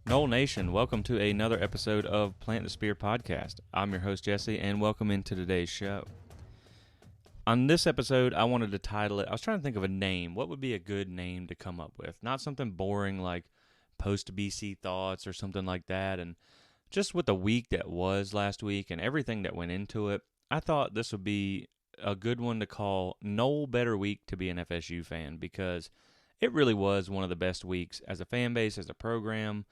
Nole Nation, welcome to another episode of Plant the Spear Podcast. I'm your host, Jesse, and welcome into today's show. On this episode, I wanted to title it, I was trying to think of a name. What would be a good name to come up with? Not something boring like post-BC thoughts or something like that. And just with the week that was last week and everything that went into it, I thought this would be a good one to call Nole Better Week to be an FSU fan, because it really was one of the best weeks as a fan base, as a program,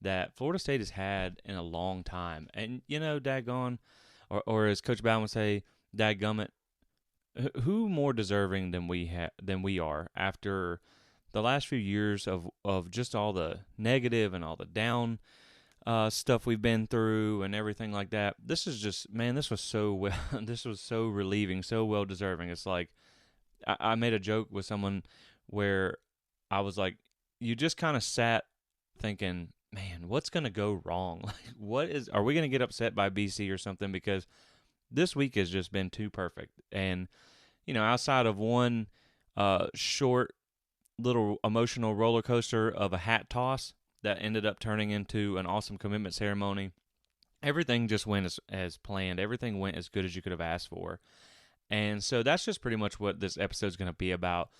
that Florida State has had in a long time. And, you know, daggone, or as Coach Bowden would say, dadgummit, who more deserving than we are after the last few years of just all the negative and all the down stuff we've been through and everything like that. This is just, man, this was so this was so relieving, so well deserving. It's like, I made a joke with someone where I was like, you just kind of sat thinking, man, what's going to go wrong? Like, are we going to get upset by BC or something? Because this week has just been too perfect. And, you know, outside of one short little emotional roller coaster of a hat toss that ended up turning into an awesome commitment ceremony, everything just went as planned. Everything went as good as you could have asked for. And so that's just pretty much what this episode is going to be about.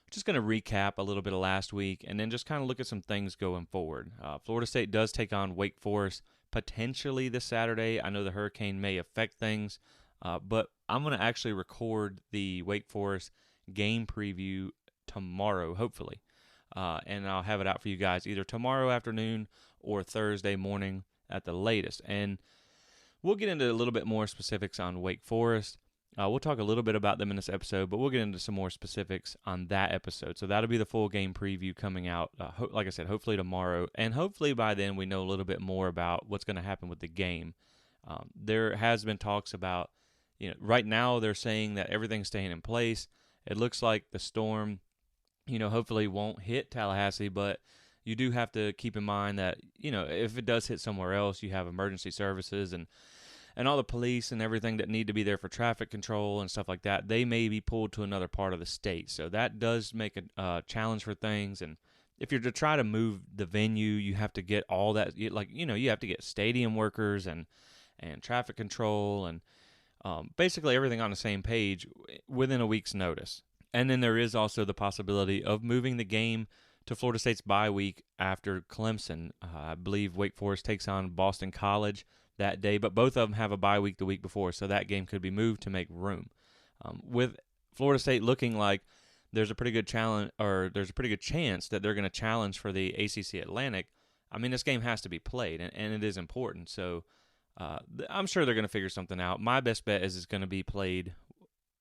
Just going to recap a little bit of last week and then just kind of look at some things going forward. Florida State does take on Wake Forest potentially this Saturday. I know the hurricane may affect things, but I'm going to actually record the Wake Forest game preview tomorrow, hopefully. And I'll have it out for you guys either tomorrow afternoon or Thursday morning at the latest. And we'll get into a little bit more specifics on Wake Forest. We'll talk a little bit about them in this episode, but we'll get into some more specifics on that episode. So that'll be the full game preview coming out, like I said, hopefully tomorrow. And hopefully by then we know a little bit more about what's going to happen with the game. There has been talks about, you know, right now they're saying that everything's staying in place. It looks like the storm, you know, hopefully won't hit Tallahassee, but you do have to keep in mind that, you know, if it does hit somewhere else, you have emergency services and all the police and everything that need to be there for traffic control and stuff like that. They may be pulled to another part of the state. So that does make a challenge for things. And if you're to try to move the venue, you have to get all that, you have to get stadium workers and traffic control and basically everything on the same page within a week's notice. And then there is also the possibility of moving the game to Florida State's bye week after Clemson. I believe Wake Forest takes on Boston College that day, but both of them have a bye week the week before, so that game could be moved to make room. With Florida State looking like there's a pretty good chance that they're going to challenge for the ACC Atlantic, I mean, this game has to be played, and it is important. So I'm sure they're going to figure something out. My best bet is it's going to be played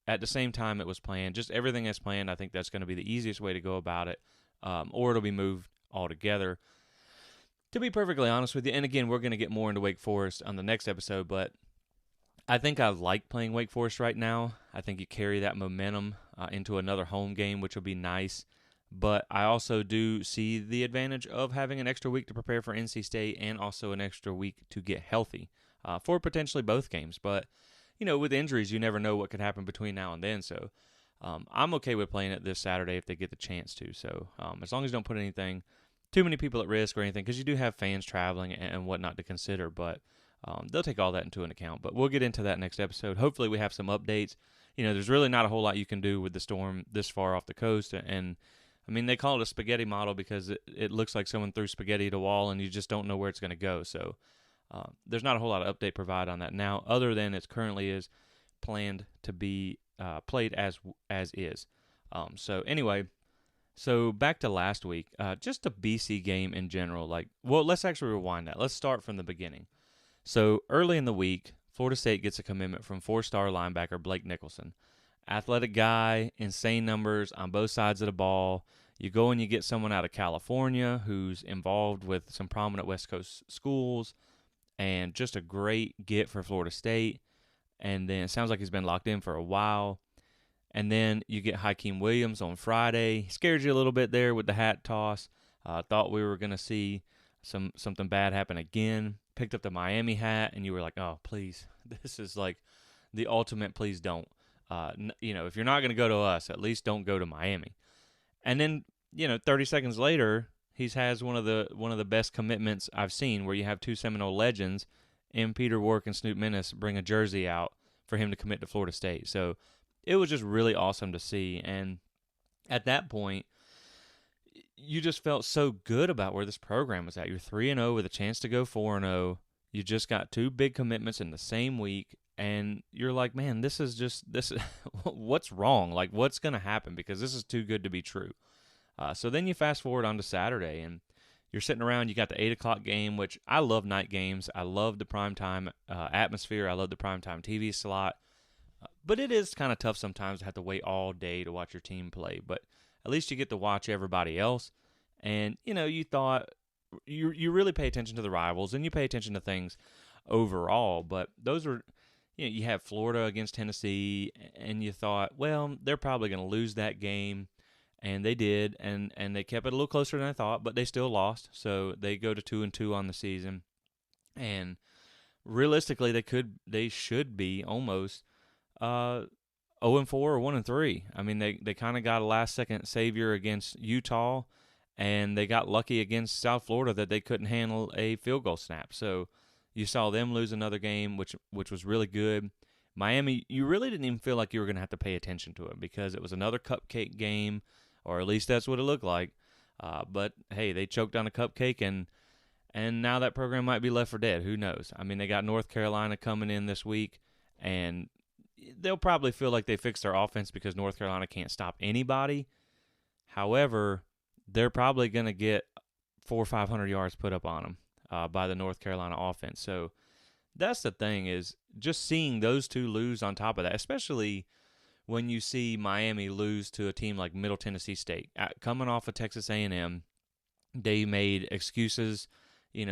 at the same time it was planned. Just everything as planned. I think that's going to be the easiest way to go about it, or it'll be moved altogether. To be perfectly honest with you, and again, we're going to get more into Wake Forest on the next episode, but I think I like playing Wake Forest right now. I think you carry that momentum into another home game, which will be nice. But I also do see the advantage of having an extra week to prepare for NC State and also an extra week to get healthy for potentially both games. But, you know, with injuries, you never know what could happen between now and then. So I'm okay with playing it this Saturday if they get the chance to. So as long as you don't put anything too many people at risk or anything, because you do have fans traveling and whatnot to consider, but they'll take all that into an account. But we'll get into that next episode. Hopefully we have some updates. You know, there's really not a whole lot you can do with the storm this far off the coast, and I mean, they call it a spaghetti model because it looks like someone threw spaghetti at a wall and you just don't know where it's going to go. So there's not a whole lot of update provided on that now, other than it currently is planned to be played as is. So anyway, so back to last week, just the BC game in general. Let's actually rewind that. Let's start from the beginning. So early in the week, Florida State gets a commitment from 4-star linebacker Blake Nicholson. Athletic guy, insane numbers on both sides of the ball. You go and you get someone out of California who's involved with some prominent West Coast schools, and just a great get for Florida State. And then it sounds like he's been locked in for a while. And then you get Hakeem Williams on Friday. He scared you a little bit there with the hat toss. Thought we were going to see something bad happen again. Picked up the Miami hat, and you were like, oh, please. This is like the ultimate please don't. If you're not going to go to us, at least don't go to Miami. And then, 30 seconds later, He has one of the best commitments I've seen, where you have two Seminole legends, and Peter Warrick and Snoop Minnis bring a jersey out for him to commit to Florida State. So it was just really awesome to see. And at that point, you just felt so good about where this program was at. You're 3-0 with a chance to go 4-0. You just got two big commitments in the same week, and you're like, man, this is what's wrong? Like, what's going to happen? Because this is too good to be true. So then you fast forward onto Saturday, and you're sitting around. You got the 8 o'clock game, which I love night games. I love the primetime atmosphere. I love the primetime TV slot. But it is kind of tough sometimes to have to wait all day to watch your team play. But at least you get to watch everybody else. And, you thought you really pay attention to the rivals, and you pay attention to things overall. But those were, you have Florida against Tennessee, and you thought, well, they're probably going to lose that game. And they did, and they kept it a little closer than I thought, but they still lost. So they go to 2-2 on the season. And realistically, they should be almost 0-4 or 1-3. I mean, they kind of got a last-second savior against Utah, and they got lucky against South Florida that they couldn't handle a field goal snap. So you saw them lose another game, which was really good. Miami, you really didn't even feel like you were going to have to pay attention to it because it was another cupcake game, or at least that's what it looked like. But, hey, they choked on a cupcake, and now that program might be left for dead. Who knows? I mean, they got North Carolina coming in this week, and they'll probably feel like they fixed their offense because North Carolina can't stop anybody. However, they're probably going to get 400 or 500 yards put up on them by the North Carolina offense. So that's the thing, is just seeing those two lose on top of that, especially when you see Miami lose to a team like Middle Tennessee State. Coming off of Texas A&M, they made excuses,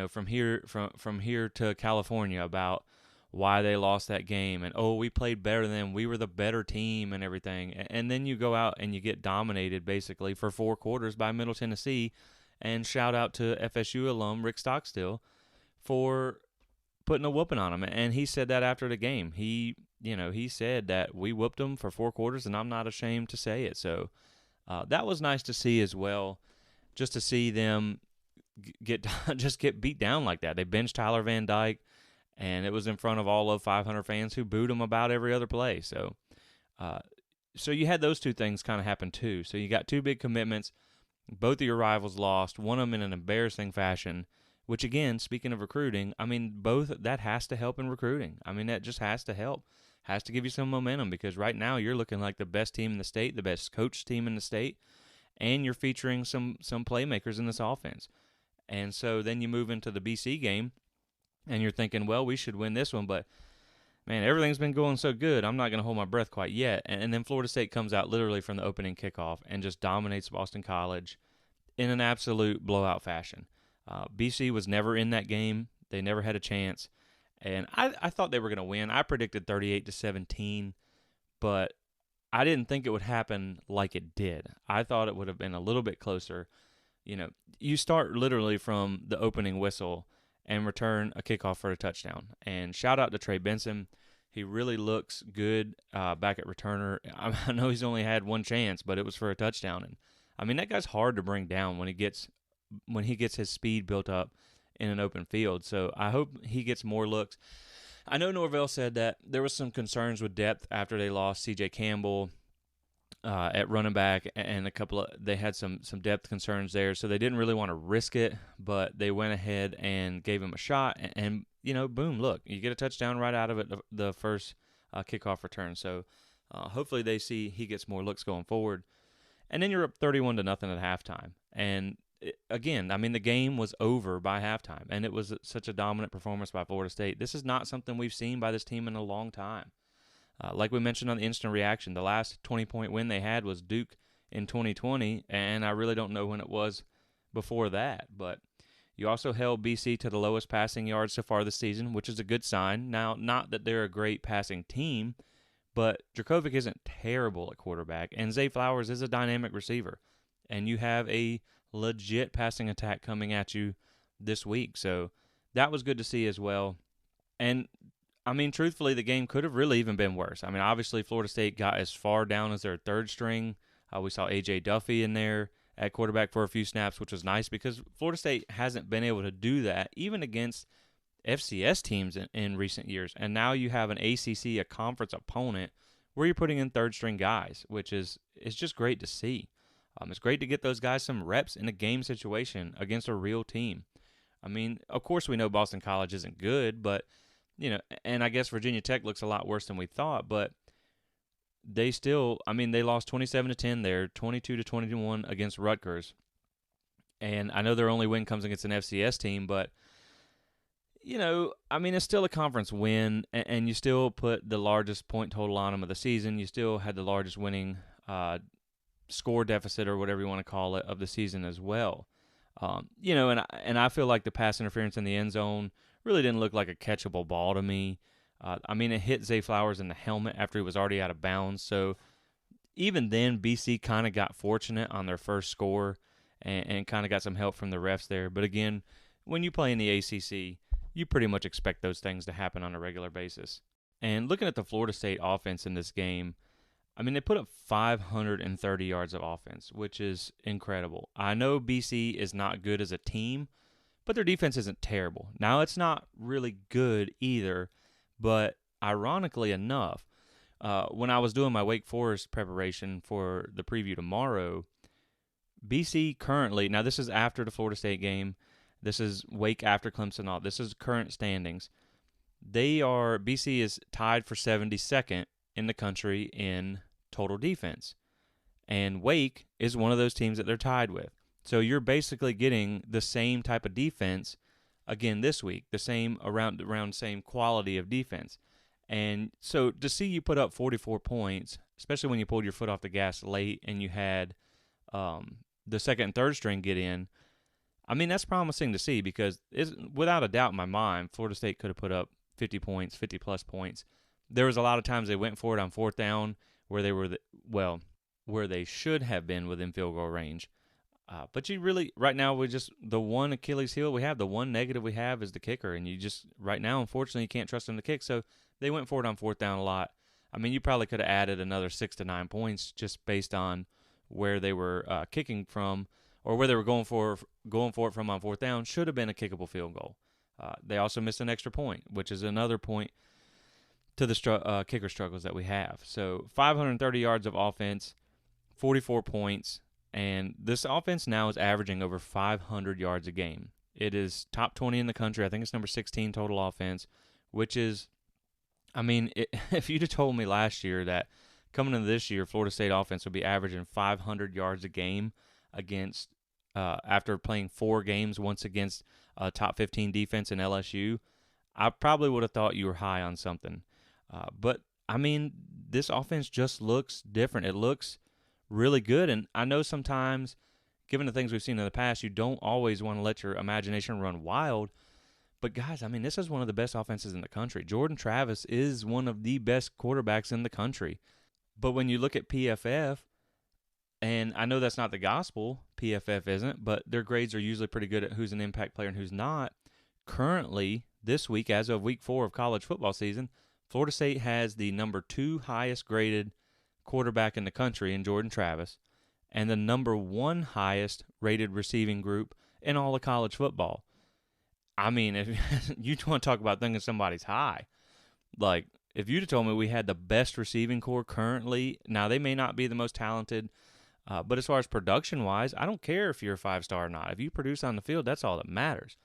from here to California about why they lost that game, and we played better than them, we were the better team and everything. And then you go out and you get dominated basically for 4 quarters by Middle Tennessee. And shout out to FSU alum Rick Stockstill for putting a whooping on him. And he said that after the game. He said that we whooped them for 4 quarters, and I'm not ashamed to say it. So that was nice to see as well, just to see them get beat down like that. They benched Tyler Van Dyke, and it was in front of all of 500 fans who booed him about every other play. So you had those two things kind of happen too. So you got 2 big commitments. Both of your rivals lost, one of them in an embarrassing fashion, which, again, speaking of recruiting, I mean, that has to help in recruiting. I mean, that just has to help. Has to give you some momentum, because right now you're looking like the best team in the state, the best coached team in the state, and you're featuring some playmakers in this offense. And so then you move into the BC game, and you're thinking, well, we should win this one, but, man, everything's been going so good, I'm not going to hold my breath quite yet. And then Florida State comes out literally from the opening kickoff and just dominates Boston College in an absolute blowout fashion. BC was never in that game. They never had a chance. And I thought they were going to win. I predicted 38-17, but I didn't think it would happen like it did. I thought it would have been a little bit closer. You start literally from the opening whistle and return a kickoff for a touchdown. And shout out to Trey Benson. He really looks good back at returner. I know he's only had one chance, but it was for a touchdown. And I mean, that guy's hard to bring down when he gets his speed built up in an open field. So I hope he gets more looks. I know Norvell said that there was some concerns with depth after they lost C.J. Campbell at running back, and they had some depth concerns there, so they didn't really want to risk it, but they went ahead and gave him a shot, and boom, look, you get a touchdown right out of it, the first kickoff return. So hopefully they see he gets more looks going forward. And then you're up 31-0 at halftime, and again, I mean, the game was over by halftime, and it was such a dominant performance by Florida State. This is not something we've seen by this team in a long time. Like we mentioned on the instant reaction, the last 20-point win they had was Duke in 2020, and I really don't know when it was before that. But you also held BC to the lowest passing yards so far this season, which is a good sign. Now, not that they're a great passing team, but Dracovic isn't terrible at quarterback, and Zay Flowers is a dynamic receiver. And you have a legit passing attack coming at you this week. So that was good to see as well. And I mean, truthfully, the game could have really even been worse. I mean, obviously, Florida State got as far down as their third string. We saw A.J. Duffy in there at quarterback for a few snaps, which was nice because Florida State hasn't been able to do that even against FCS teams in recent years. And now you have an ACC, a conference opponent, where you're putting in third-string guys, which is just great to see. It's great to get those guys some reps in a game situation against a real team. I mean, of course we know Boston College isn't good, but, and I guess Virginia Tech looks a lot worse than we thought, but they still, they lost 27-10 there, 22-21 against Rutgers. And I know their only win comes against an FCS team, but, it's still a conference win, and you still put the largest point total on them of the season. You still had the largest winning score deficit or whatever you want to call it of the season as well. And I feel like the pass interference in the end zone really didn't look like a catchable ball to me. It hit Zay Flowers in the helmet after he was already out of bounds. So even then, BC kind of got fortunate on their first score and kind of got some help from the refs there. But again, when you play in the ACC, you pretty much expect those things to happen on a regular basis. And looking at the Florida State offense in this game, they put up 530 yards of offense, which is incredible. I know BC is not good as a team, but their defense isn't terrible. Now, it's not really good either, but ironically enough, when I was doing my Wake Forest preparation for the preview tomorrow, BC currently, now this is after the Florida State game, this is Wake after Clemson, all this is current standings. BC is tied for 72nd in the country in total defense. And Wake is one of those teams that they're tied with. So you're basically getting the same type of defense again this week, the same around same quality of defense. And so to see you put up 44 points, especially when you pulled your foot off the gas late and you had the second and third string get in, that's promising to see because without a doubt in my mind, Florida State could have put up 50 points, 50-plus points. There was a lot of times they went for it on fourth down where they were, where they should have been within field goal range. But you really, right now, the one Achilles heel we have, the one negative we have is the kicker. And right now, unfortunately, you can't trust him to kick. So they went for it on fourth down a lot. You probably could have added another 6 to 9 points just based on where they were kicking from or where they were going for it from on fourth down. Should have been a kickable field goal. They also missed an extra point, which is another point to the kicker struggles that we have. So 530 yards of offense, 44 points, and this offense now is averaging over 500 yards a game. It is top 20 in the country. I think it's number 16 total offense, which is, if you'd have told me last year that coming into this year, Florida State offense would be averaging 500 yards a game against after playing 4 games, once against a top 15 defense in LSU, I probably would have thought you were high on something. But this offense just looks different. It looks really good. And I know sometimes, given the things we've seen in the past, you don't always want to let your imagination run wild. But, guys, this is one of the best offenses in the country. Jordan Travis is one of the best quarterbacks in the country. But when you look at PFF, and I know that's not the gospel, PFF isn't, but their grades are usually pretty good at who's an impact player and who's not. Currently, this week, as of week 4 of college football season, Florida State has the number 2 highest graded quarterback in the country in Jordan Travis and the number 1 highest rated receiving group in all of college football. If you want to talk about thinking somebody's high, like if you'd have told me we had the best receiving core currently, now they may not be the most talented, but as far as production-wise, I don't care if you're a 5-star or not. If you produce on the field, that's all that matters.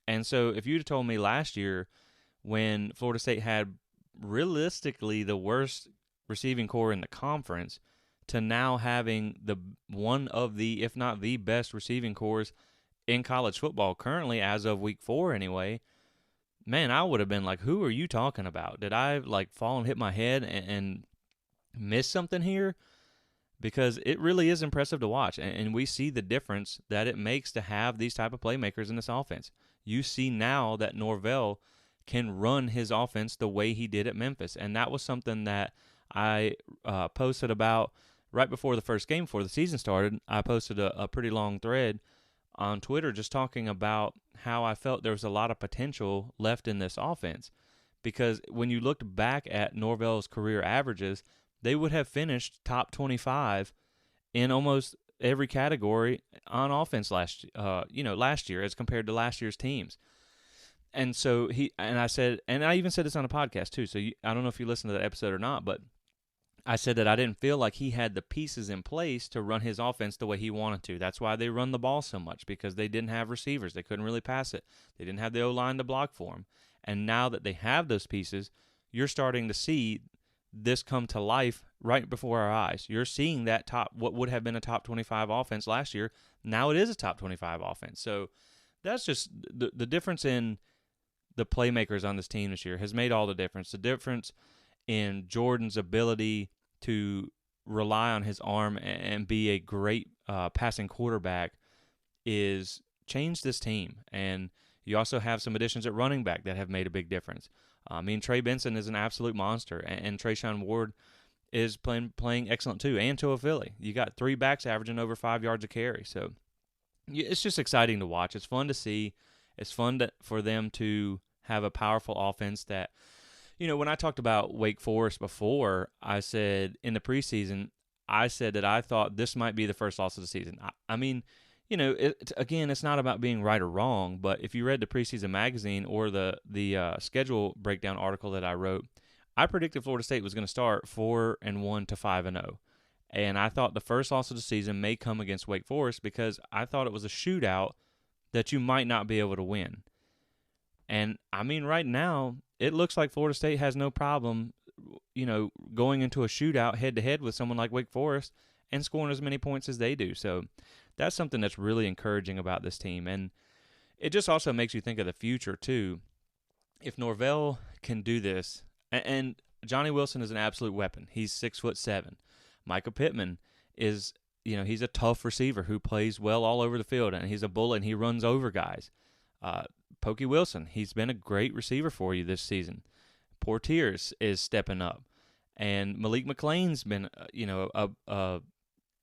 And so if you'd have told me last year when Florida State had realistically the worst receiving core in the conference to now having the one of the, if not the best receiving cores in college football currently as of week 4 anyway, man, I would have been like, who are you talking about? Did I fall and hit my head and miss something here? Because it really is impressive to watch, and we see the difference that it makes to have these type of playmakers in this offense. You see now that Norvell can run his offense the way he did at Memphis, and that was something that I posted about right before the first game, before the season started. I posted a pretty long thread on Twitter just talking about how I felt there was a lot of potential left in this offense, because when you looked back at Norvell's career averages, they would have finished top 25 in almost every category on offense last year as compared to last year's teams. And so I said, and I even said this on a podcast too. So I don't know if you listened to that episode or not, but I said that I didn't feel like he had the pieces in place to run his offense the way he wanted to. That's why they run the ball so much, because they didn't have receivers. They couldn't really pass it. They didn't have the O-line to block for him. And now that they have those pieces, you're starting to see this come to life right before our eyes. You're seeing that what would have been a top 25 offense last year. Now it is a top 25 offense. So that's just the difference in the playmakers on this team this year has made all the difference. The difference in Jordan's ability to rely on his arm and be a great passing quarterback is changed this team. And you also have some additions at running back that have made a big difference. Trey Benson is an absolute monster, and Trayshawn Ward is playing excellent too, and Toafili. You got 3 backs averaging over 5 yards a carry. So it's just exciting to watch. It's fun to see. It's fun for them to have a powerful offense that, when I talked about Wake Forest before, I said in the preseason, I said that I thought this might be the first loss of the season. It's not about being right or wrong, but if you read the preseason magazine or the schedule breakdown article that I wrote, I predicted Florida State was going to start 4-1 to 5-0. And I thought the first loss of the season may come against Wake Forest because I thought it was a shootout that you might not be able to win. And, right now, it looks like Florida State has no problem, going into a shootout head-to-head with someone like Wake Forest and scoring as many points as they do. So that's something that's really encouraging about this team. And it just also makes you think of the future, too. If Norvell can do this, and Johnny Wilson is an absolute weapon. He's 6'7". Micah Pittman is, he's a tough receiver who plays well all over the field, and he's a bullet, and he runs over guys. Pokey Wilson, he's been a great receiver for you this season. Portiers is stepping up. And Malik McLean's been,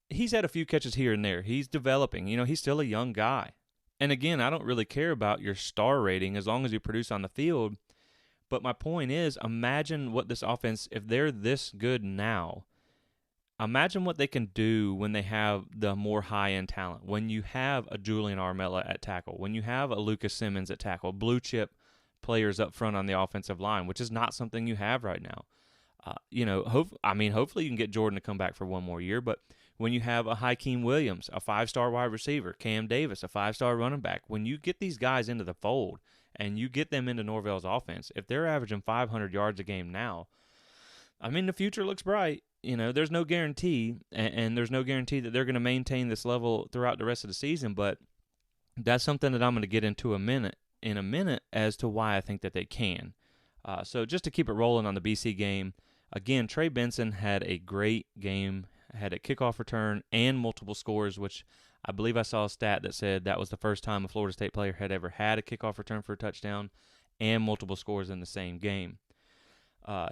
he's had a few catches here and there. He's developing. He's still a young guy. And again, I don't really care about your star rating as long as you produce on the field. But my point is, imagine what this offense, if they're this good now, imagine what they can do when they have the more high-end talent. When you have a Julian Armella at tackle, when you have a Lucas Simmons at tackle, blue-chip players up front on the offensive line, which is not something you have right now. Hopefully you can get Jordan to come back for one more year, but when you have a Hakeem Williams, a 5-star wide receiver, Cam Davis, a 5-star running back, when you get these guys into the fold and you get them into Norvell's offense, if they're averaging 500 yards a game now, the future looks bright. There's no guarantee, and there's no guarantee that they're going to maintain this level throughout the rest of the season, but that's something that I'm going to get into in a minute as to why I think that they can. So just to keep it rolling on the BC game, again, Trey Benson had a great game, had a kickoff return and multiple scores, which I believe I saw a stat that said that was the first time a Florida State player had ever had a kickoff return for a touchdown and multiple scores in the same game.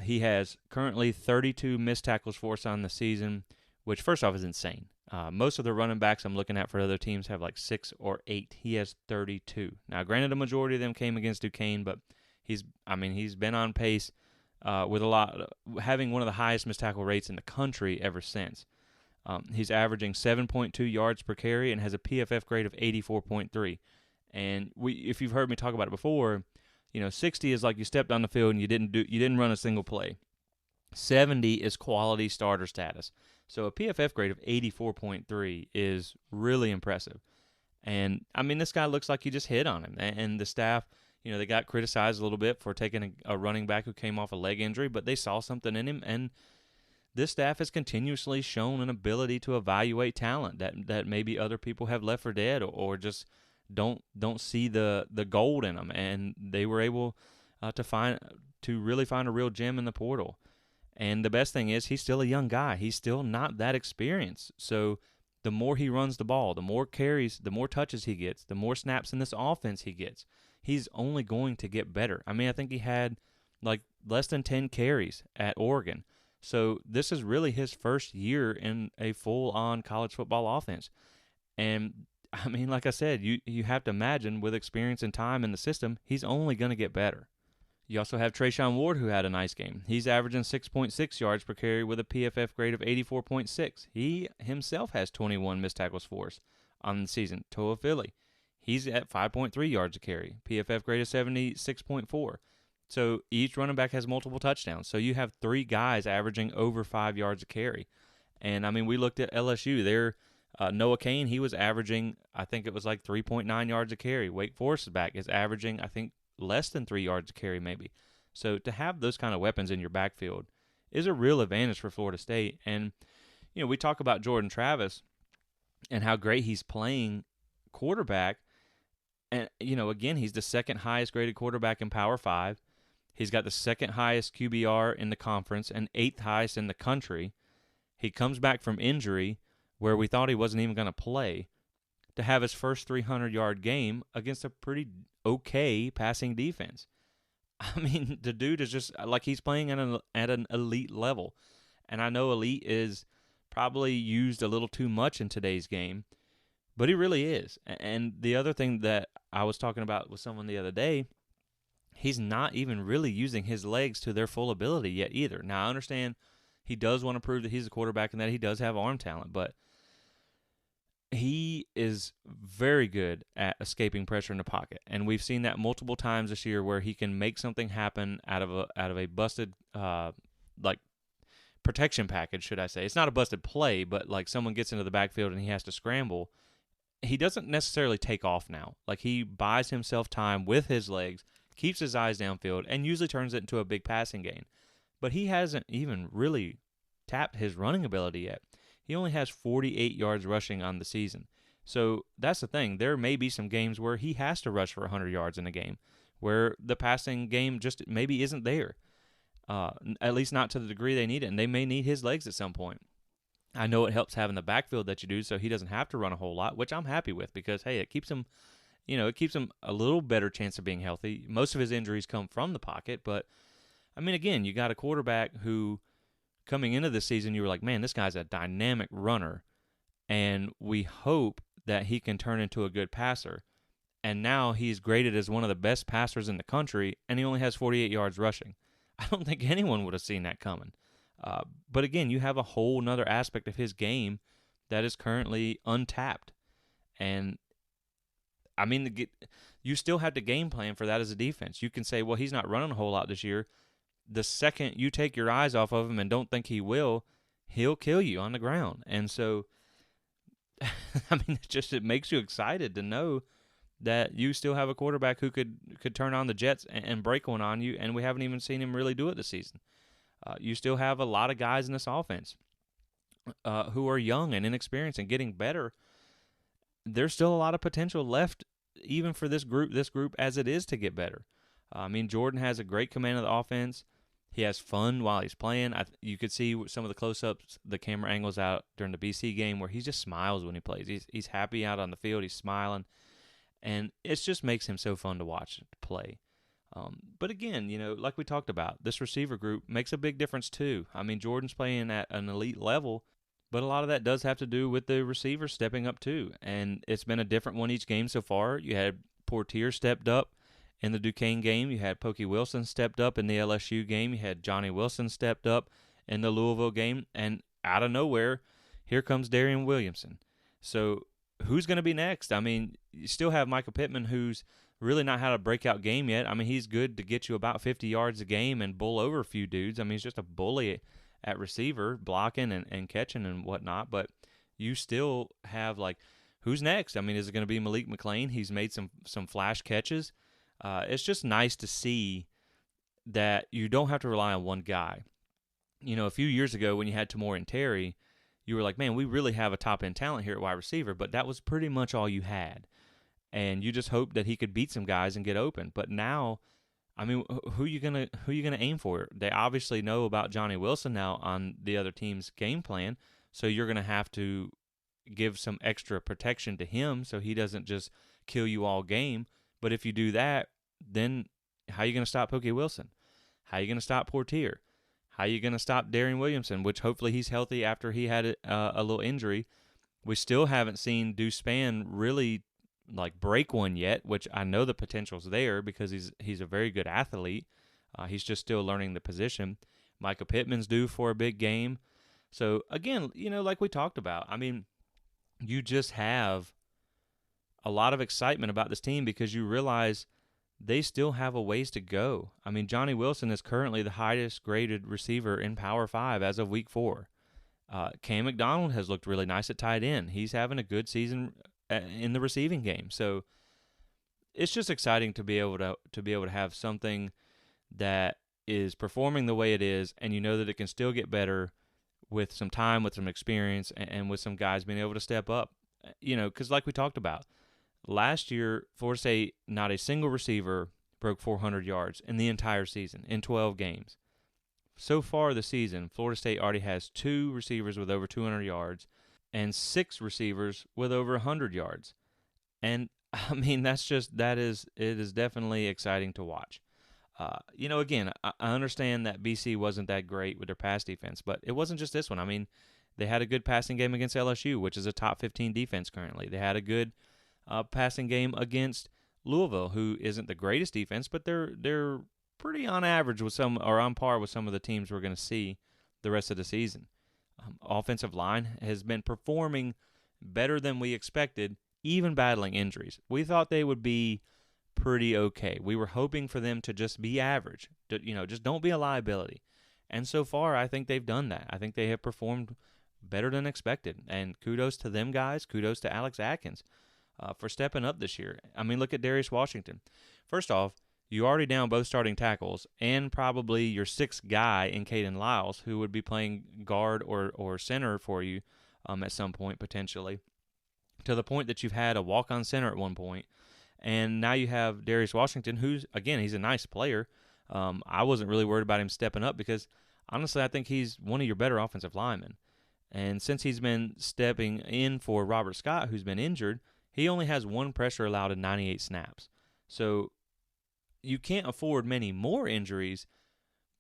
He has currently 32 missed tackles forced on the season, which first off is insane. Most of the running backs I'm looking at for other teams have like 6 or 8. He has 32. Now, granted, a majority of them came against Duquesne, but he's been on pace with having one of the highest missed tackle rates in the country ever since. He's averaging 7.2 yards per carry and has a PFF grade of 84.3. And if you've heard me talk about it before, 60 is like you stepped on the field and you didn't run a single play. 70 is quality starter status. So a PFF grade of 84.3 is really impressive. And, this guy looks like you just hit on him. And the staff, they got criticized a little bit for taking a running back who came off a leg injury, but they saw something in him. And this staff has continuously shown an ability to evaluate talent that maybe other people have left for dead or just don't see the gold in them, and they were able to really find a real gem in the portal. And the best thing is he's still a young guy. He's still not that experienced. So the more he runs the ball, the more carries, the more touches he gets, the more snaps in this offense he gets, he's only going to get better. I think he had like less than 10 carries at Oregon. So this is really his first year in a full-on college football offense. And like I said, you have to imagine with experience and time in the system, he's only going to get better. You also have Trayshawn Ward, who had a nice game. He's averaging 6.6 yards per carry with a PFF grade of 84.6. He himself has 21 missed tackles forced on the season. Toa Philly, he's at 5.3 yards a carry. PFF grade of 76.4. So each running back has multiple touchdowns. So you have 3 guys averaging over 5 yards a carry. And, I mean, we looked at LSU. Their Noah Cain, he was averaging, I think it was like 3.9 yards a carry. Wake Forest's back is averaging, I think, less than 3 yards a carry maybe. So to have those kind of weapons in your backfield is a real advantage for Florida State. And, you know, we talk about Jordan Travis and how great he's playing quarterback. And, you know, again, he's the second highest graded quarterback in Power 5. He's got the second highest QBR in the conference and 8th highest in the country. He comes back from injury where we thought he wasn't even going to play to have his first 300-yard game against a pretty okay passing defense. I mean, the dude is just like he's playing at an elite level. And I know elite is probably used a little too much in today's game, but he really is. And the other thing that I was talking about with someone the other day, he's not even really using his legs to their full ability yet either. Now, I understand he does want to prove that he's a quarterback and that he does have arm talent, but he is very good at escaping pressure in the pocket, and we've seen that multiple times this year where he can make something happen out of a busted like protection package, should I say? It's not a busted play, but like someone gets into the backfield and he has to scramble. He doesn't necessarily take off now. Like he buys himself time with his legs, keeps his eyes downfield, and usually turns it into a big passing gain. But he hasn't even really tapped his running ability yet. He only has 48 yards rushing on the season. So that's the thing. There may be some games where he has to rush for 100 yards in a game, where the passing game just maybe isn't there, at least not to the degree they need it, and they may need his legs at some point. I know it helps having the backfield that you do so he doesn't have to run a whole lot, which I'm happy with because, hey, it keeps him a little better chance of being healthy. Most of his injuries come from the pocket, but, I mean, again, you got a quarterback who coming into this season, you were like, man, this guy's a dynamic runner, and we hope that he can turn into a good passer. And now he's graded as one of the best passers in the country, and he only has 48 yards rushing. I don't think anyone would have seen that coming. But again, you have a whole nother aspect of his game that is currently untapped. And, I mean, you still have to game plan for that as a defense. You can say, well, he's not running a whole lot this year. The second you take your eyes off of him and don't think he will, he'll kill you on the ground. And so, I mean, it makes you excited to know that you still have a quarterback who could turn on the Jets and break one on you, and we haven't even seen him really do it this season. You still have a lot of guys in this offense who are young and inexperienced and getting better. There's still a lot of potential left, even for this group as it is to get better. I mean, Jordan has a great command of the offense. He has fun while he's playing. You could see some of the close-ups, the camera angles out during the BC game where he just smiles when he plays. He's happy out on the field. He's smiling. And it just makes him so fun to watch play. But again, like we talked about, this receiver group makes a big difference too. I mean, Jordan's playing at an elite level, but a lot of that does have to do with the receivers stepping up too. And it's been a different one each game so far. You had Portier stepped up in the Duquesne game. You had Pokey Wilson stepped up in the LSU game. You had Johnny Wilson stepped up in the Louisville game. And out of nowhere, here comes Darian Williamson. So who's going to be next? I mean, you still have Michael Pittman, who's really not had a breakout game yet. I mean, he's good to get you about 50 yards a game and bull over a few dudes. I mean, he's just a bully at receiver, blocking and catching and whatnot. But you still have, like, who's next? I mean, is it going to be Malik McLean? He's made some flash catches. It's just nice to see that you don't have to rely on one guy. A few years ago when you had Tamori and Terry, you were like, man, we really have a top-end talent here at wide receiver, but that was pretty much all you had. And you just hoped that he could beat some guys and get open. But now, I mean, who you gonna aim for? They obviously know about Johnny Wilson now on the other team's game plan, so you're going to have to give some extra protection to him so he doesn't just kill you all game. But if you do that, then how are you going to stop Pokey Wilson? How are you going to stop Portier? How are you going to stop Darian Williamson, which hopefully he's healthy after he had a little injury? We still haven't seen Deuce Spann really break one yet, which I know the potential's there because he's a very good athlete. He's just still learning the position. Micah Pittman's due for a big game. So, again, like we talked about, I mean, you just have a lot of excitement about this team because you realize they still have a ways to go. I mean, Johnny Wilson is currently the highest graded receiver in Power 5 as of week 4. Cam McDonald has looked really nice at tight end. He's having a good season in the receiving game. So it's just exciting to be able to have something that is performing the way it is, and you know that it can still get better with some time, with some experience, and with some guys being able to step up. Because like we talked about, last year, Florida State, not a single receiver broke 400 yards in the entire season in 12 games. So far this season, Florida State already has 2 receivers with over 200 yards and 6 receivers with over 100 yards. And, I mean, it is definitely exciting to watch. Again, I understand that BC wasn't that great with their pass defense, but it wasn't just this one. I mean, they had a good passing game against LSU, which is a top 15 defense currently. They had a good passing game against Louisville, who isn't the greatest defense, but they're pretty on average with some, or on par with some of the teams we're going to see the rest of the season. Offensive line has been performing better than we expected, even battling injuries. We thought they would be pretty okay. We were hoping for them to just be average, just don't be a liability. And so far, I think they've done that. I think they have performed better than expected. And kudos to them guys. Kudos to Alex Atkins for stepping up this year. I mean, look at Darius Washington. First off, you already down both starting tackles and probably your 6th guy in Caden Lyles, who would be playing guard or center for you at some point potentially, to the point that you've had a walk-on center at one point. And now you have Darius Washington, who's, again, he's a nice player. I wasn't really worried about him stepping up because, honestly, I think he's one of your better offensive linemen. And since he's been stepping in for Robert Scott, who's been injured, he only has 1 pressure allowed in 98 snaps. So you can't afford many more injuries,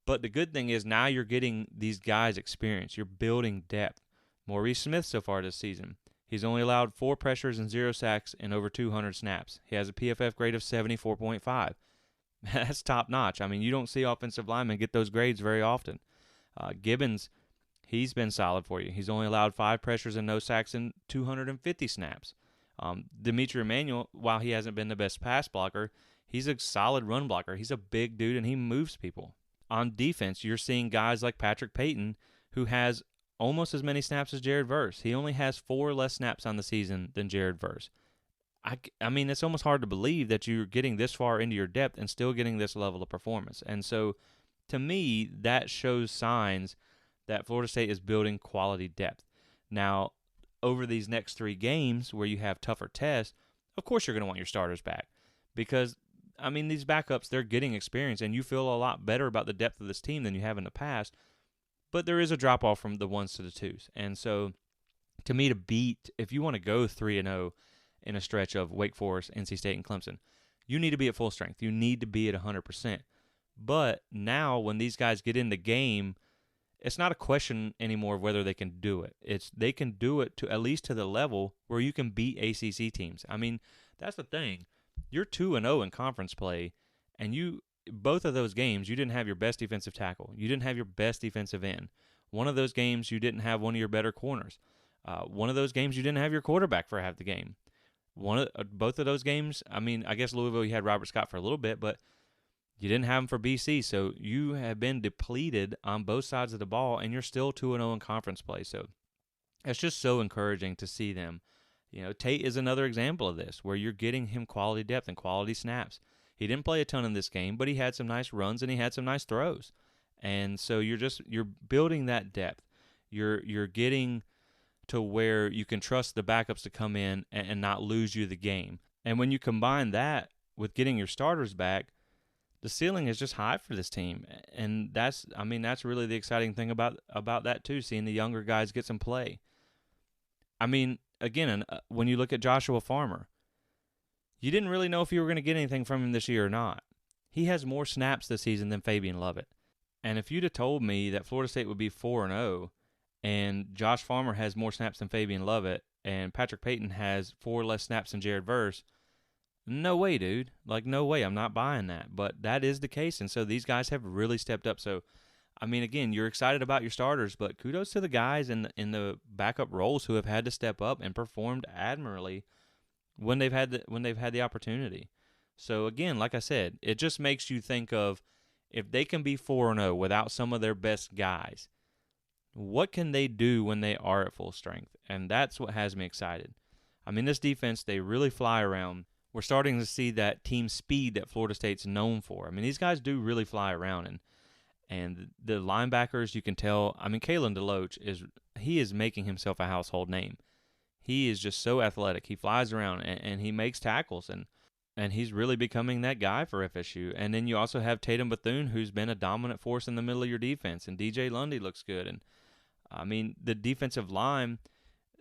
but the good thing is now you're getting these guys experience. You're building depth. Maurice Smith so far this season, he's only allowed 4 pressures and 0 sacks in over 200 snaps. He has a PFF grade of 74.5. That's top notch. I mean, you don't see offensive linemen get those grades very often. Gibbons, he's been solid for you. He's only allowed 5 pressures and no sacks in 250 snaps. Dimitri Emmanuel, while he hasn't been the best pass blocker, he's a solid run blocker. He's a big dude, and he moves people. On defense, you're seeing guys like Patrick Payton, who has almost as many snaps as Jared Verse. He only has 4 less snaps on the season than Jared Verse. I mean, it's almost hard to believe that you're getting this far into your depth and still getting this level of performance. And so, to me, that shows signs that Florida State is building quality depth. Now, over these next 3 games where you have tougher tests, of course you're going to want your starters back because, I mean, these backups, they're getting experience, and you feel a lot better about the depth of this team than you have in the past. But there is a drop-off from the 1s to the 2s. And so, to me, if you want to go 3-0 in a stretch of Wake Forest, NC State, and Clemson, you need to be at full strength. You need to be at 100%. But now, when these guys get in the game, it's not a question anymore of whether they can do it. They can do it to at least to the level where you can beat ACC teams. I mean, that's the thing. You're 2-0 in conference play, and both of those games, you didn't have your best defensive tackle. You didn't have your best defensive end. One of those games, you didn't have one of your better corners. One of those games, you didn't have your quarterback for half the game. Both of those games, I mean, I guess Louisville, you had Robert Scott for a little bit, but you didn't have him for BC, so you have been depleted on both sides of the ball, and you're still 2-0 in conference play. So it's just so encouraging to see them. Tate is another example of this, where you're getting him quality depth and quality snaps. He didn't play a ton in this game, but he had some nice runs and he had some nice throws. And so you're building that depth. You're getting to where you can trust the backups to come in and not lose you the game. And when you combine that with getting your starters back, the ceiling is just high for this team. And that's really the exciting thing about that too, seeing the younger guys get some play. I mean, again, when you look at Joshua Farmer, you didn't really know if you were going to get anything from him this year or not. He has more snaps this season than Fabian Lovett. And if you'd have told me that Florida State would be 4-0 and Josh Farmer has more snaps than Fabian Lovett and Patrick Payton has 4 less snaps than Jared Verse, No way, dude. Like, no way. I'm not buying that. But that is the case. And so these guys have really stepped up. So, I mean, again, you're excited about your starters, but kudos to the guys in the backup roles who have had to step up and performed admirably when they've had the opportunity. So again, like I said, it just makes you think of if they can be 4-0 without some of their best guys, what can they do when they are at full strength? And that's what has me excited. I mean, this defense, they really fly around. We're starting to see that team speed that Florida State's known for. I mean, these guys do really fly around, and the linebackers, you can tell. I mean, Kalen DeLoach is making himself a household name. He is just so athletic. He flies around and he makes tackles, and he's really becoming that guy for FSU. And then you also have Tatum Bethune, who's been a dominant force in the middle of your defense, and DJ Lundy looks good. And I mean, the defensive line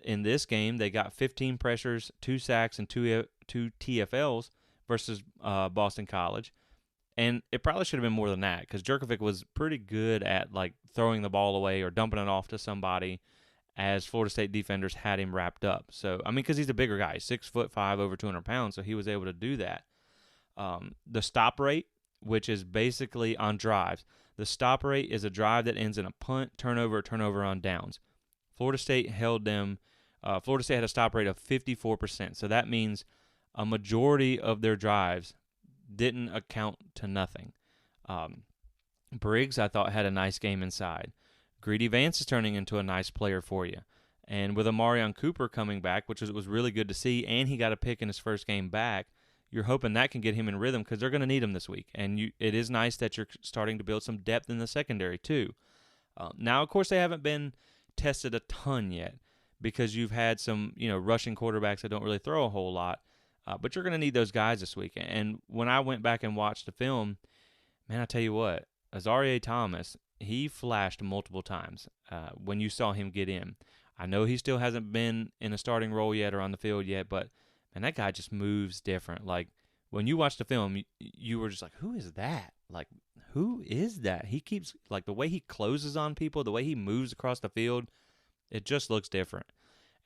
in this game, they got 15 pressures, 2 sacks, and two TFLs versus Boston College. And it probably should have been more than that because Jerkovic was pretty good at like throwing the ball away or dumping it off to somebody as Florida State defenders had him wrapped up. So, I mean, because he's a bigger guy, 6'5", over 200 pounds, so he was able to do that. The stop rate, which is basically on drives, the stop rate is a drive that ends in a punt, turnover on downs. Florida State held them. Florida State had a stop rate of 54%, so that means a majority of their drives didn't account to nothing. Briggs, I thought, had a nice game inside. Greedy Vance is turning into a nice player for you. And with Amarion Cooper coming back, which was really good to see, and he got a pick in his first game back, you're hoping that can get him in rhythm because they're going to need him this week. And it is nice that you're starting to build some depth in the secondary too. Now, of course, they haven't been tested a ton yet because you've had some rushing quarterbacks that don't really throw a whole lot. But you're going to need those guys this week. And when I went back and watched the film, man, I tell you what, Azareye'h Thomas, he flashed multiple times when you saw him get in. I know he still hasn't been in a starting role yet or on the field yet, but man, that guy just moves different. Like when you watch the film, you were just like, who is that? Like, who is that? He keeps, like, the way he closes on people, the way he moves across the field, it just looks different.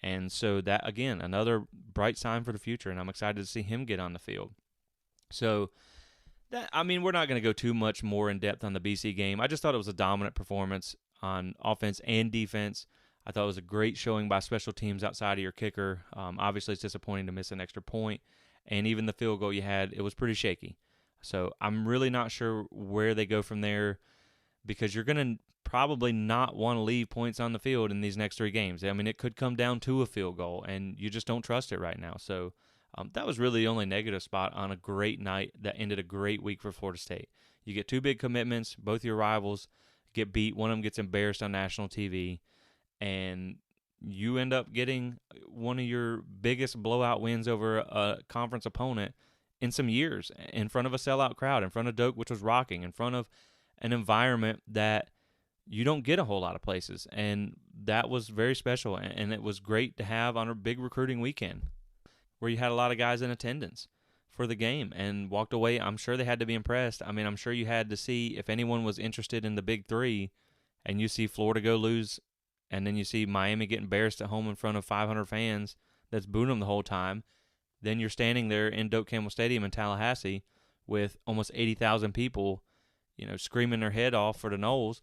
And so that, again, another bright sign for the future, and I'm excited to see him get on the field. So, we're not going to go too much more in depth on the BC game. I just thought it was a dominant performance on offense and defense. I thought it was a great showing by special teams outside of your kicker. Obviously, it's disappointing to miss an extra point, and even the field goal you had, it was pretty shaky. So I'm really not sure where they go from there because you're going to probably not want to leave points on the field in these next 3 games. I mean, it could come down to a field goal, and you just don't trust it right now. So that was really the only negative spot on a great night that ended a great week for Florida State. You get 2 big commitments. Both your rivals get beat. One of them gets embarrassed on national TV, and you end up getting one of your biggest blowout wins over a conference opponent in some years in front of a sellout crowd, in front of Doak, which was rocking, in front of an environment that you don't get a whole lot of places. And that was very special, and it was great to have on a big recruiting weekend where you had a lot of guys in attendance for the game and walked away. I'm sure they had to be impressed. I mean, I'm sure you had to see if anyone was interested in the Big Three, and you see Florida go lose, and then you see Miami get embarrassed at home in front of 500 fans that's booing them the whole time. Then you're standing there in Doak Campbell Stadium in Tallahassee with almost 80,000 people, screaming their head off for the Noles.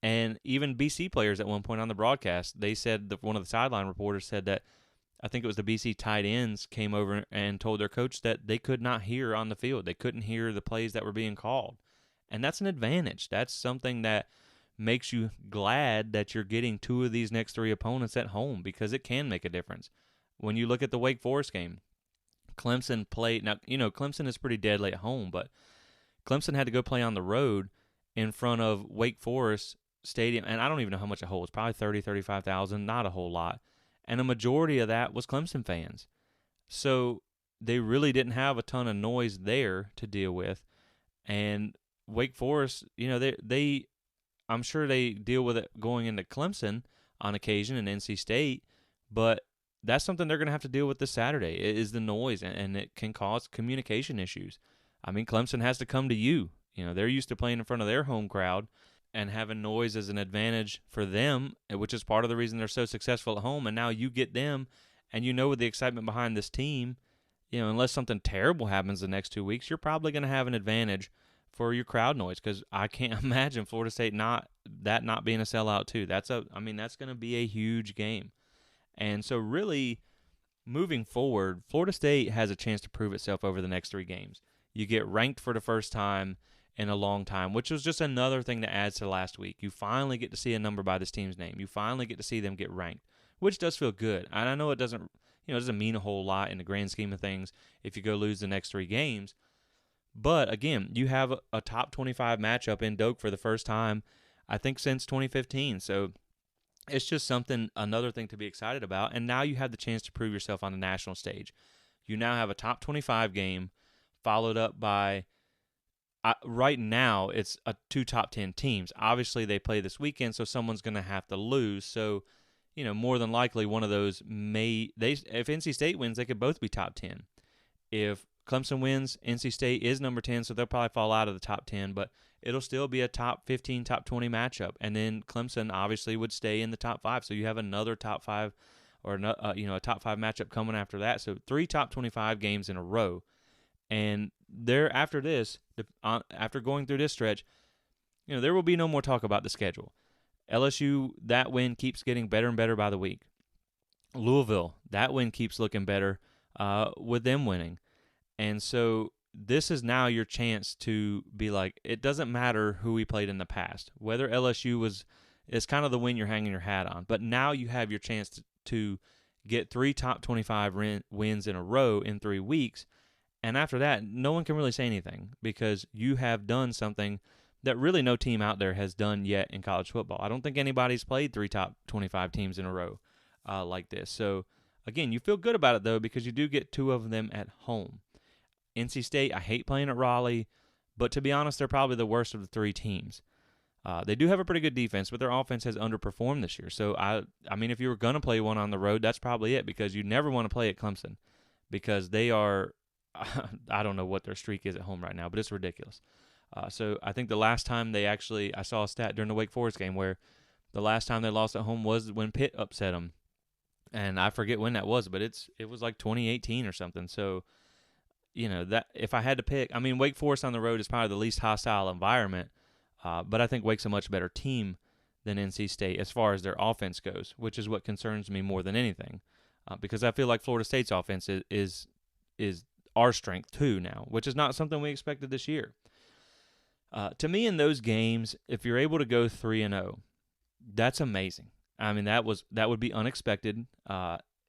And even BC players at one point on the broadcast, they said that one of the sideline reporters said that I think it was the BC tight ends came over and told their coach that they could not hear on the field. They couldn't hear the plays that were being called. And that's an advantage. That's something that makes you glad that you're getting 2 of these next 3 opponents at home because it can make a difference. When you look at the Wake Forest game, Clemson played. Now, Clemson is pretty deadly at home, but Clemson had to go play on the road in front of Wake Forest Stadium, and I don't even know how much it holds, probably 30,000, 35,000, not a whole lot. And a majority of that was Clemson fans. So they really didn't have a ton of noise there to deal with. And Wake Forest, I'm sure they deal with it going into Clemson on occasion and NC State, but that's something they're going to have to deal with this Saturday is the noise, and it can cause communication issues. I mean, Clemson has to come to you. They're used to playing in front of their home crowd and having noise as an advantage for them, which is part of the reason they're so successful at home. And now you get them, and with the excitement behind this team, unless something terrible happens the next 2 weeks, you're probably going to have an advantage for your crowd noise, because I can't imagine Florida State not being a sellout too. That's going to be a huge game. And so really moving forward, Florida State has a chance to prove itself over the next 3 games. You get ranked for the first time in a long time, which was just another thing that adds to last week. You finally get to see a number by this team's name. You finally get to see them get ranked, which does feel good. And I know it doesn't mean a whole lot in the grand scheme of things if you go lose the next 3 games. But again, you have a top 25 matchup in Doak for the first time, I think, since 2015. So it's just another thing to be excited about. And now you have the chance to prove yourself on the national stage. You now have a top 25 game followed up by, right now, it's 2 top 10 teams. Obviously, they play this weekend, so someone's going to have to lose. So, more than likely one of those if NC State wins, they could both be top 10. If Clemson wins, NC State is number 10, so they'll probably fall out of the top 10, but it'll still be a top 15, top 20 matchup. And then Clemson obviously would stay in the top 5, so you have another top 5 or a top 5 matchup coming after that. So 3 top 25 games in a row. And after this, after going through this stretch, there will be no more talk about the schedule. LSU, that win keeps getting better and better by the week. Louisville, that win keeps looking better with them winning. And so this is now your chance to be like, it doesn't matter who we played in the past. Whether LSU is kind of the win you're hanging your hat on. But now you have your chance to get 3 top 25 wins in a row in 3 weeks. And after that, no one can really say anything, because you have done something that really no team out there has done yet in college football. I don't think anybody's played 3 top 25 teams in a row like this. So, again, you feel good about it, though, because you do get 2 of them at home. NC State, I hate playing at Raleigh, but to be honest, they're probably the worst of the 3 teams. They do have a pretty good defense, but their offense has underperformed this year. So, I mean, if you were going to play one on the road, that's probably it, because you never want to play at Clemson, because they are, I don't know what their streak is at home right now, but it's ridiculous. So I think the last time I saw a stat during the Wake Forest game where the last time they lost at home was when Pitt upset them. And I forget when that was, but it was like 2018 or something. So, that if I had to pick, I mean, Wake Forest on the road is probably the least hostile environment, but I think Wake's a much better team than NC State as far as their offense goes, which is what concerns me more than anything, because I feel like Florida State's offense is our strength too now, which is not something we expected this year. To me, in those games, if you're able to go 3-0, that's amazing. I mean, that would be unexpected.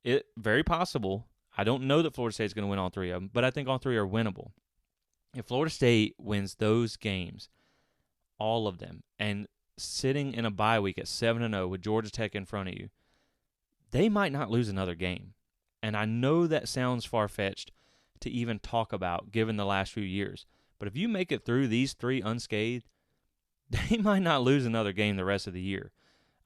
It very possible. I don't know that Florida State's going to win all 3 of them, but I think all 3 are winnable. If Florida State wins those games, all of them, and sitting in a bye week at 7-0 with Georgia Tech in front of you, they might not lose another game. And I know that sounds far-fetched to even talk about given the last few years. But if you make it through these 3 unscathed, they might not lose another game the rest of the year.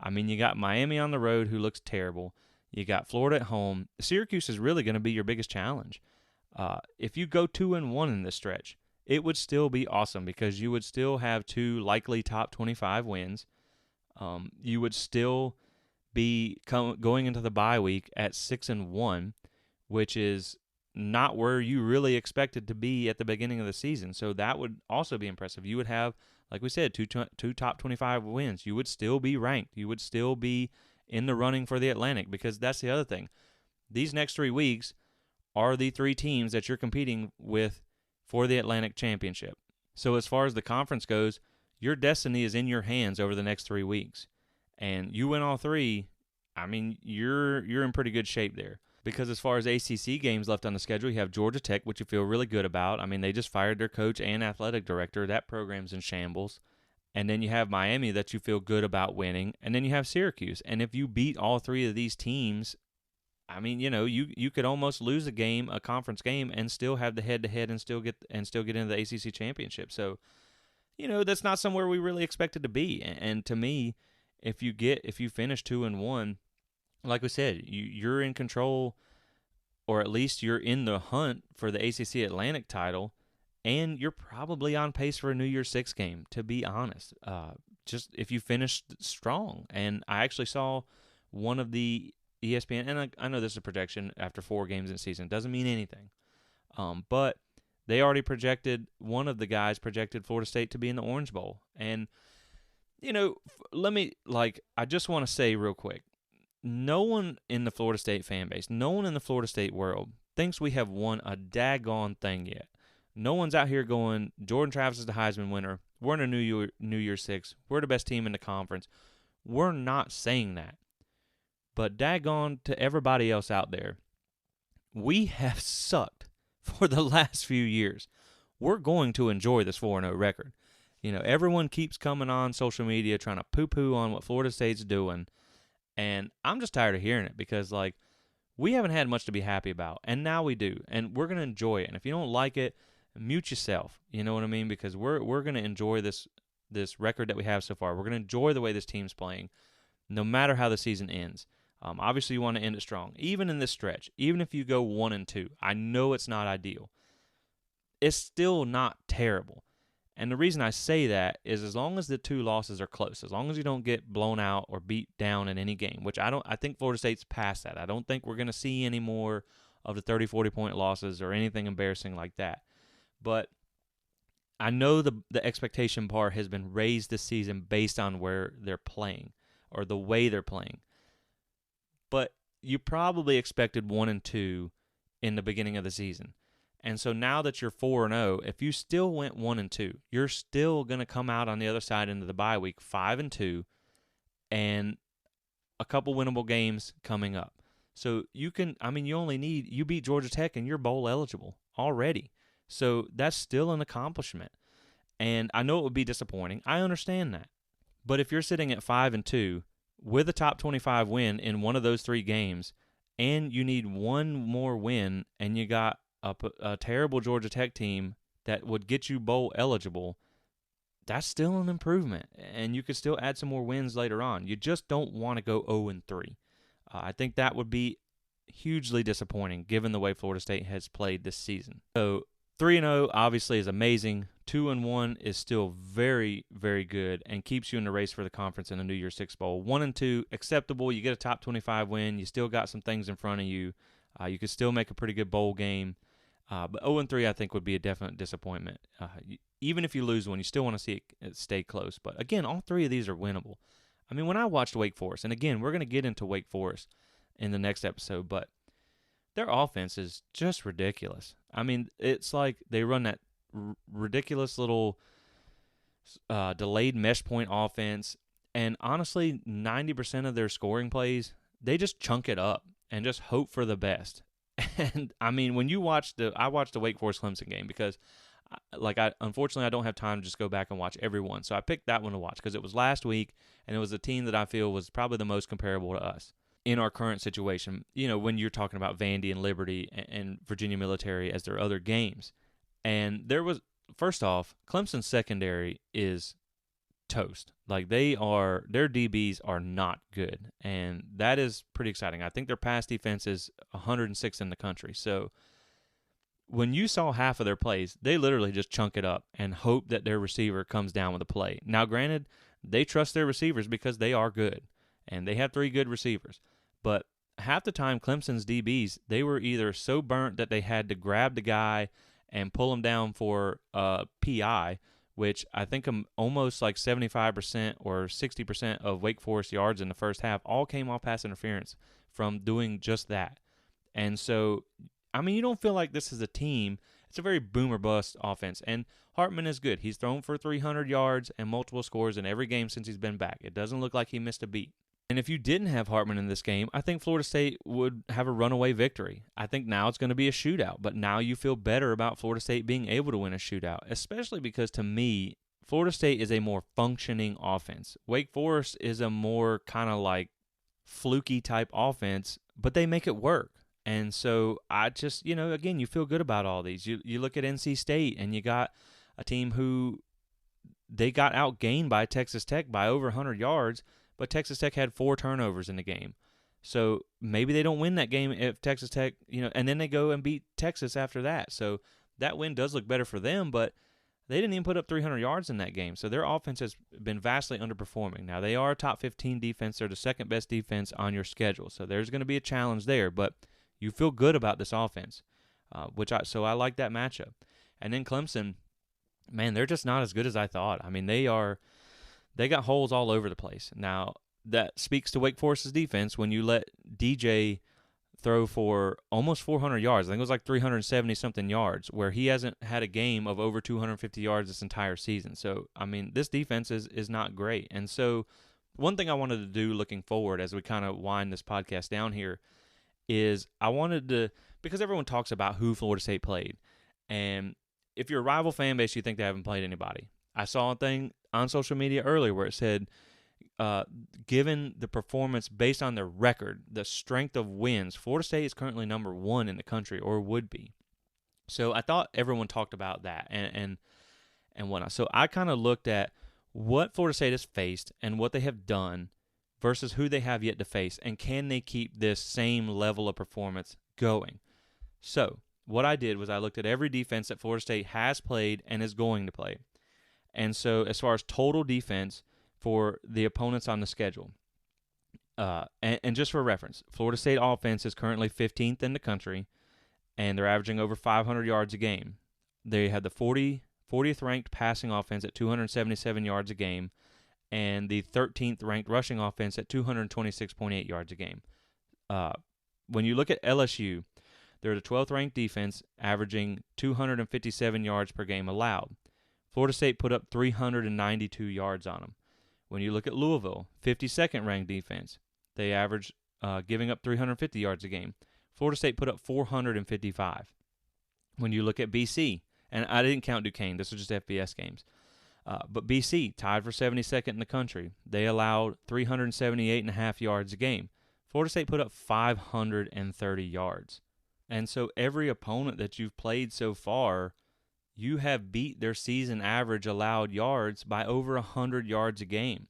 I mean, you got Miami on the road, who looks terrible. You got Florida at home. Syracuse is really going to be your biggest challenge. If you go 2-1 in this stretch, it would still be awesome, because you would still have 2 likely top 25 wins. You would still be going into the bye week at 6-1, which is not where you really expected to be at the beginning of the season. So that would also be impressive. You would have, like we said, two top 25 wins. You would still be ranked. You would still be in the running for the Atlantic, because that's the other thing. These next 3 weeks are the 3 teams that you're competing with for the Atlantic Championship. So as far as the conference goes, your destiny is in your hands over the next 3 weeks. And you win all 3, I mean, you're in pretty good shape there. Because as far as ACC games left on the schedule, you have Georgia Tech, which you feel really good about. I mean, they just fired their coach and athletic director. That program's in shambles. And then you have Miami that you feel good about winning. And then you have Syracuse. And if you beat all 3 of these teams, I mean, you could almost lose a conference game, and still have the head-to-head and still get into the ACC championship. So, that's not somewhere we really expected to be. And to me, if you finish 2-1, like we said, you're in control, or at least you're in the hunt for the ACC Atlantic title, and you're probably on pace for a New Year's Six game, to be honest. Just if you finish strong. And I actually saw one of the ESPN, and I know this is a projection after 4 games in the season. It doesn't mean anything. But they already projected, one of the guys projected Florida State to be in the Orange Bowl. And, I just want to say real quick, no one in the Florida State fan base, no one in the Florida State world thinks we have won a daggone thing yet. No one's out here going, Jordan Travis is the Heisman winner. We're in a New Year 6. We're the best team in the conference. We're not saying that. But daggone to everybody else out there, we have sucked for the last few years. We're going to enjoy this 4-0 record. Everyone keeps coming on social media trying to poo-poo on what Florida State's doing. And I'm just tired of hearing it because, we haven't had much to be happy about. And now we do. And we're going to enjoy it. And if you don't like it, mute yourself. You know what I mean? Because we're going to enjoy this record that we have so far. We're going to enjoy the way this team's playing, no matter how the season ends. Obviously, you want to end it strong. Even in this stretch, even if you go 1-2, I know it's not ideal. It's still not terrible. And the reason I say that is as long as the 2 losses are close, as long as you don't get blown out or beat down in any game, which I think Florida State's past that. I don't think we're going to see any more of the 30, 40-point losses or anything embarrassing like that. But I know the expectation bar has been raised this season based on where they're playing or the way they're playing. But you probably expected 1-2 in the beginning of the season. And so now that you're 4-0, if you still went 1-2, you're still going to come out on the other side into the bye week 5-2 and a couple winnable games coming up. So you beat Georgia Tech and you're bowl eligible already. So that's still an accomplishment. And I know it would be disappointing. I understand that. But if you're sitting at 5-2 with a top 25 win in one of those 3 games and you need one more win and you got a terrible Georgia Tech team that would get you bowl eligible, that's still an improvement. And you could still add some more wins later on. You just don't want to go 0-3. I think that would be hugely disappointing given the way Florida State has played this season. So 3-0 obviously is amazing. 2-1 is still very, very good and keeps you in the race for the conference in the New Year's 6 Bowl. 1-2, acceptable. You get a top 25 win. You still got some things in front of you. You could still make a pretty good bowl game. But 0-3, I think, would be a definite disappointment. Even if you lose one, you still want to see it stay close. But, again, all 3 of these are winnable. I mean, when I watched Wake Forest, and, again, we're going to get into Wake Forest in the next episode, but their offense is just ridiculous. I mean, it's like they run that ridiculous little delayed mesh point offense, and, honestly, 90% of their scoring plays, they just chunk it up and just hope for the best. And, I mean, when you I watched the Wake Forest Clemson game because, unfortunately, I don't have time to just go back and watch every one. So I picked that one to watch because it was last week, and it was a team that I feel was probably the most comparable to us in our current situation, when you're talking about Vandy and Liberty and Virginia Military as their other games. And first off, Clemson's secondary is toast. Their DBs are not good, and that is pretty exciting. I think their pass defense is 106th in the country. So when you saw half of their plays, they literally just chunk it up and hope that their receiver comes down with a play. Now, granted, they trust their receivers because they are good, and they have 3 good receivers. But half the time, Clemson's DBs, they were either so burnt that they had to grab the guy and pull him down for PI, which I think almost like 75% or 60% of Wake Forest yards in the first half all came off pass interference from doing just that. And so, I mean, you don't feel like this is a team. It's a very boom-or-bust offense. And Hartman is good. He's thrown for 300 yards and multiple scores in every game since he's been back. It doesn't look like he missed a beat. And if you didn't have Hartman in this game, I think Florida State would have a runaway victory. I think now it's going to be a shootout, but now you feel better about Florida State being able to win a shootout, especially because, to me, Florida State is a more functioning offense. Wake Forest is a more kind of like fluky type offense, but they make it work. And so I just, again, you feel good about all these. You look at NC State, and you got a team who they got outgained by Texas Tech by over 100 yards, but Texas Tech had 4 turnovers in the game. So maybe they don't win that game if Texas Tech, and then they go and beat Texas after that. So that win does look better for them, but they didn't even put up 300 yards in that game. So their offense has been vastly underperforming. Now, they are a top 15 defense. They're the second best defense on your schedule. So there's going to be a challenge there, but you feel good about this offense. So I like that matchup. And then Clemson, man, they're just not as good as I thought. I mean, they got holes all over the place. Now, that speaks to Wake Forest's defense when you let DJ throw for almost 400 yards. I think it was like 370-something yards, where he hasn't had a game of over 250 yards this entire season. So, I mean, this defense is not great. And so one thing I wanted to do looking forward as we kind of wind this podcast down here is I wanted to, because everyone talks about who Florida State played. And if you're a rival fan base, you think they haven't played anybody. I saw a thing on social media earlier where it said, given the performance based on their record, the strength of wins, Florida State is currently number 1 in the country, or would be. So I thought everyone talked about that and whatnot. So I kind of looked at what Florida State has faced and what they have done versus who they have yet to face, and can they keep this same level of performance going. So what I did was I looked at every defense that Florida State has played and is going to play. And so as far as total defense for the opponents on the schedule, and just for reference, Florida State offense is currently 15th in the country, and they're averaging over 500 yards a game. They had the 40th ranked passing offense at 277 yards a game, and the 13th ranked rushing offense at 226.8 yards a game. When you look at LSU, they're the 12th ranked defense, averaging 257 yards per game allowed. Florida State put up 392 yards on them. When you look at Louisville, 52nd ranked defense, they average giving up 350 yards a game. Florida State put up 455. When you look at BC, and I didn't count Duquesne, this was just FBS games, but BC tied for 72nd in the country. They allowed 378.5 yards a game. Florida State put up 530 yards. And so every opponent that you've played so far, you have beat their season average allowed yards by over 100 yards a game.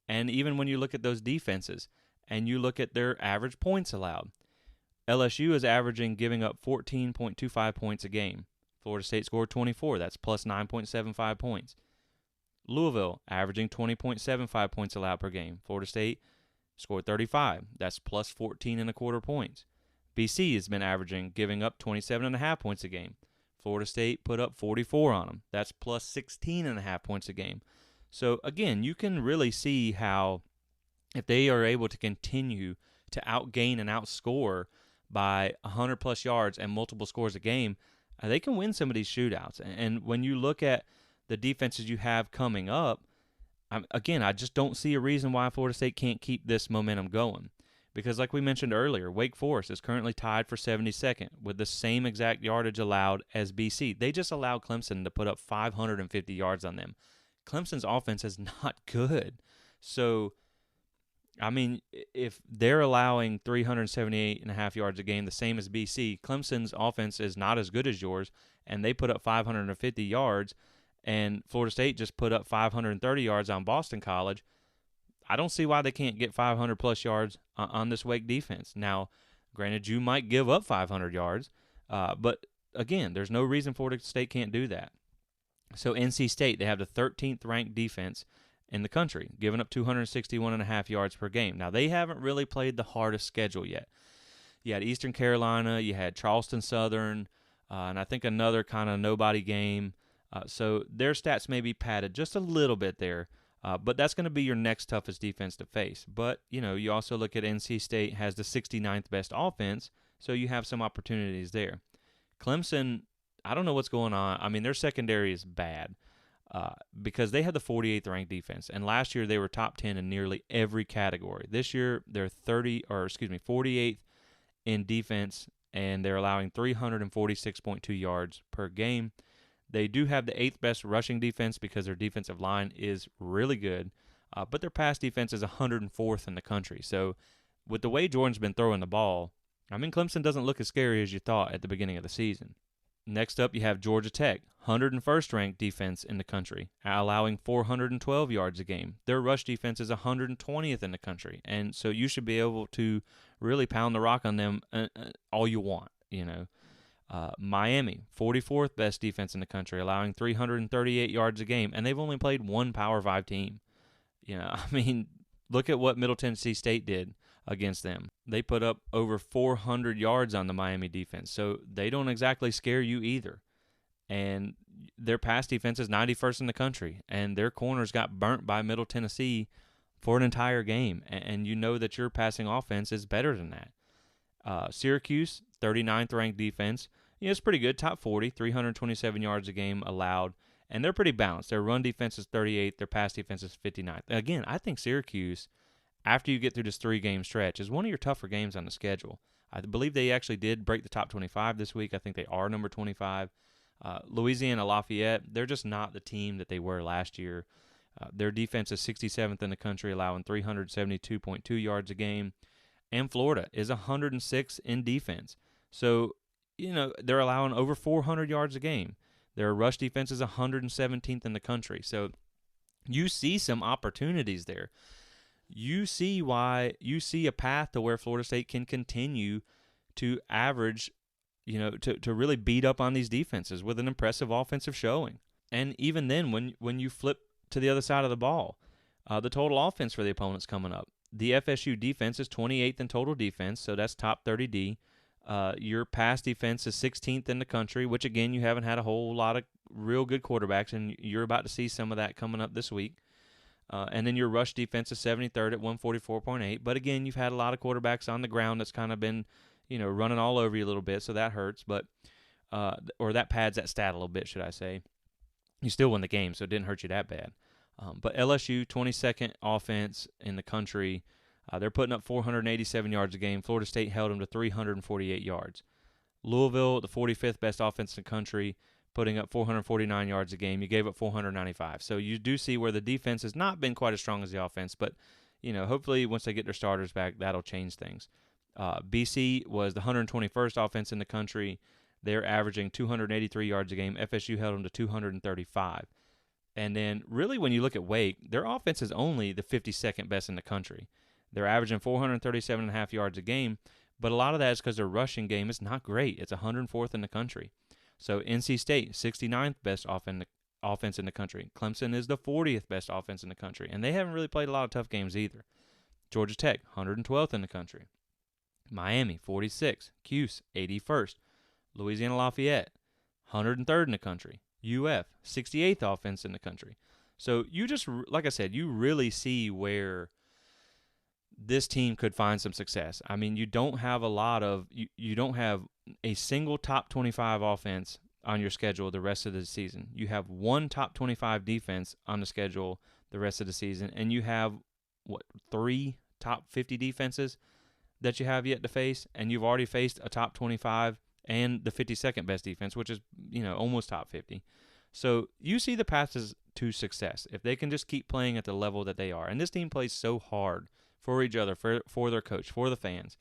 And even when you look at those defenses and you look at their average points allowed, LSU is averaging giving up 14.25 points a game. Florida State scored 24. That's plus 9.75 points. Louisville averaging 20.75 points allowed per game. Florida State scored 35. That's plus 14.25 points. BC has been averaging giving up 27.5 points a game. Florida State put up 44 on them. That's plus 16.5 points a game. So, again, you can really see how if they are able to continue to outgain and outscore by 100-plus yards and multiple scores a game, they can win some of these shootouts. And when you look at the defenses you have coming up, I just don't see a reason why Florida State can't keep this momentum going. Because like we mentioned earlier, Wake Forest is currently tied for 72nd with the same exact yardage allowed as BC. They just allowed Clemson to put up 550 yards on them. Clemson's offense is not good. So, I mean, if they're allowing 378.5 yards a game, the same as BC, Clemson's offense is not as good as yours, and they put up 550 yards, and Florida State just put up 530 yards on Boston College. I don't see why they can't get 500-plus yards on this Wake defense. Now, granted, you might give up 500 yards, but, again, there's no reason Florida State can't do that. So, NC State, they have the 13th ranked defense in the country, giving up 261.5 yards per game. Now, they haven't really played the hardest schedule yet. You had Eastern Carolina, you had Charleston Southern, and I think another kind of nobody game. So, their stats may be padded just a little bit there. But that's going to be your next toughest defense to face. But, you also look at NC State has the 69th best offense, so you have some opportunities there. Clemson, I don't know what's going on. I mean, their secondary is bad because they had the 48th ranked defense. And last year they were top 10 in nearly every category. This year they're 48th in defense, and they're allowing 346.2 yards per game. They do have the 8th best rushing defense because their defensive line is really good, but their pass defense is 104th in the country. So with the way Jordan's been throwing the ball, I mean, Clemson doesn't look as scary as you thought at the beginning of the season. Next up, you have Georgia Tech, 101st ranked defense in the country, allowing 412 yards a game. Their rush defense is 120th in the country, and so you should be able to really pound the rock on them all you want, Miami, 44th best defense in the country, allowing 338 yards a game, and they've only played one Power 5 team. I mean, look at what Middle Tennessee State did, against them. They put up over 400 yards on the Miami defense, so they don't exactly scare you either. And their pass defense is 91st in the country, and their corners got burnt by Middle Tennessee for an entire game, and you know that your passing offense is better than that. Syracuse, 39th ranked defense. It's pretty good, top 40, 327 yards a game allowed, and they're pretty balanced. Their run defense is 38th, their pass defense is 59th. Again, I think Syracuse, after you get through this 3-game stretch, is one of your tougher games on the schedule. I believe they actually did break the top 25 this week. I think they are number 25. Louisiana Lafayette, they're just not the team that they were last year. Their defense is 67th in the country, allowing 372.2 yards a game. And Florida is 106 in defense. So, they're allowing over 400 yards a game. Their rush defense is 117th in the country. So you see some opportunities there. You see a path to where Florida State can continue to average, to really beat up on these defenses with an impressive offensive showing. And even then, when you flip to the other side of the ball, the total offense for the opponent's coming up. The FSU defense is 28th in total defense, so that's top 30D. Your pass defense is 16th in the country, which, again, you haven't had a whole lot of real good quarterbacks, and you're about to see some of that coming up this week. And then your rush defense is 73rd at 144.8. But, again, you've had a lot of quarterbacks on the ground that's kind of been, running all over you a little bit, so that hurts. But or that pads that stat a little bit, should I say. You still won the game, so it didn't hurt you that bad. But LSU, 22nd offense in the country. They're putting up 487 yards a game. Florida State held them to 348 yards. Louisville, the 45th best offense in the country, putting up 449 yards a game. You gave up 495. So you do see where the defense has not been quite as strong as the offense, but hopefully once they get their starters back, that'll change things. BC was the 121st offense in the country. They're averaging 283 yards a game. FSU held them to 235. And then really when you look at Wake, their offense is only the 52nd best in the country. They're averaging 437.5 yards a game, but a lot of that is because their rushing game is not great. It's 104th in the country. So NC State, 69th best offense in the country. Clemson is the 40th best offense in the country, and they haven't really played a lot of tough games either. Georgia Tech, 112th in the country. Miami, 46th. Cuse, 81st. Louisiana Lafayette, 103rd in the country. UF, 68th offense in the country. So you just, like I said, you really see where this team could find some success. I mean, you don't have you don't have a single top 25 offense on your schedule the rest of the season. You have one top 25 defense on the schedule the rest of the season, and you have, 3 top 50 defenses that you have yet to face, and you've already faced a top 25 and the 52nd best defense, which is, almost top 50. So you see the paths to success if they can just keep playing at the level that they are. And this team plays so hard for each other, for their coach, for the fans,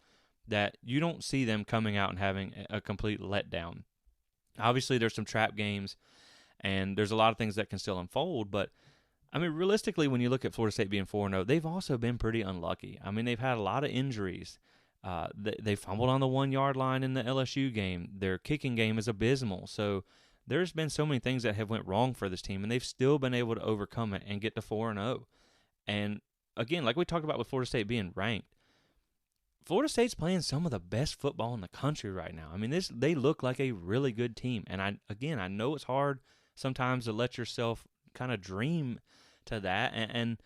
that you don't see them coming out and having a complete letdown. Obviously, there's some trap games, and there's a lot of things that can still unfold, but I mean, realistically, when you look at Florida State being 4-0, they've also been pretty unlucky. I mean, they've had a lot of injuries. They fumbled on the 1-yard line in the LSU game. Their kicking game is abysmal. So there's been so many things that have went wrong for this team, and they've still been able to overcome it and get to 4-0. And again, like we talked about with Florida State being ranked, Florida State's playing some of the best football in the country right now. I mean, they look like a really good team. And I know it's hard sometimes to let yourself kind of dream to that. And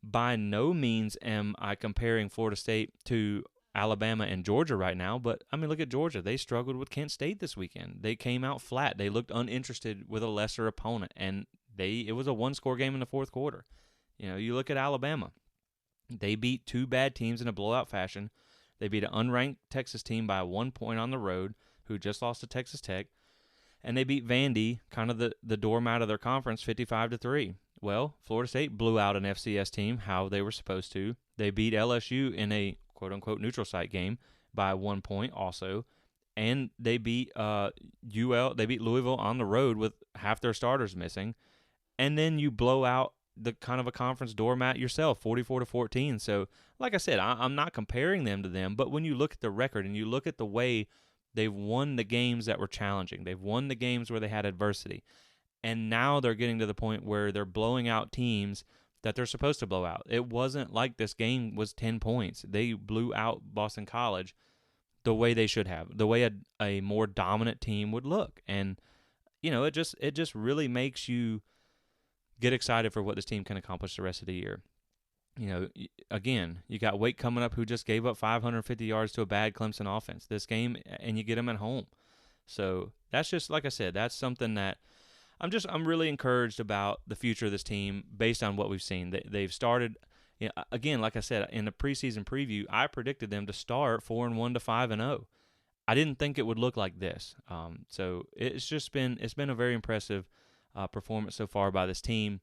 by no means am I comparing Florida State to Alabama and Georgia right now, but I mean, look at Georgia. They struggled with Kent State this weekend. They came out flat. They looked uninterested with a lesser opponent, and it was a 1-score game in the fourth quarter. You look at Alabama. They beat 2 bad teams in a blowout fashion. They beat an unranked Texas team by 1 point on the road, who just lost to Texas Tech, and they beat Vandy, kind of the doormat of their conference, 55-3. Well, Florida State blew out an FCS team how they were supposed to. They beat LSU in a quote-unquote neutral site game by 1 point also, and they beat they beat Louisville on the road with half their starters missing, and then you blow out the kind of a conference doormat yourself, 44-14. So, like I said, I'm not comparing them to them, but when you look at the record and you look at the way they've won the games that were challenging, they've won the games where they had adversity, and now they're getting to the point where they're blowing out teams that they're supposed to blow out. It wasn't like this game was 10 points. They blew out Boston College the way they should have, the way a more dominant team would look. And, it just really makes you get excited for what this team can accomplish the rest of the year. Again, you got Wake coming up, who just gave up 550 yards to a bad Clemson offense this game, and you get them at home. So that's just, like I said, that's something that I'm really encouraged about the future of this team based on what we've seen. They've started, again, like I said, in the preseason preview, I predicted them to start 4-1 to 5-0. I didn't think it would look like this. So it's been a very impressive performance so far by this team.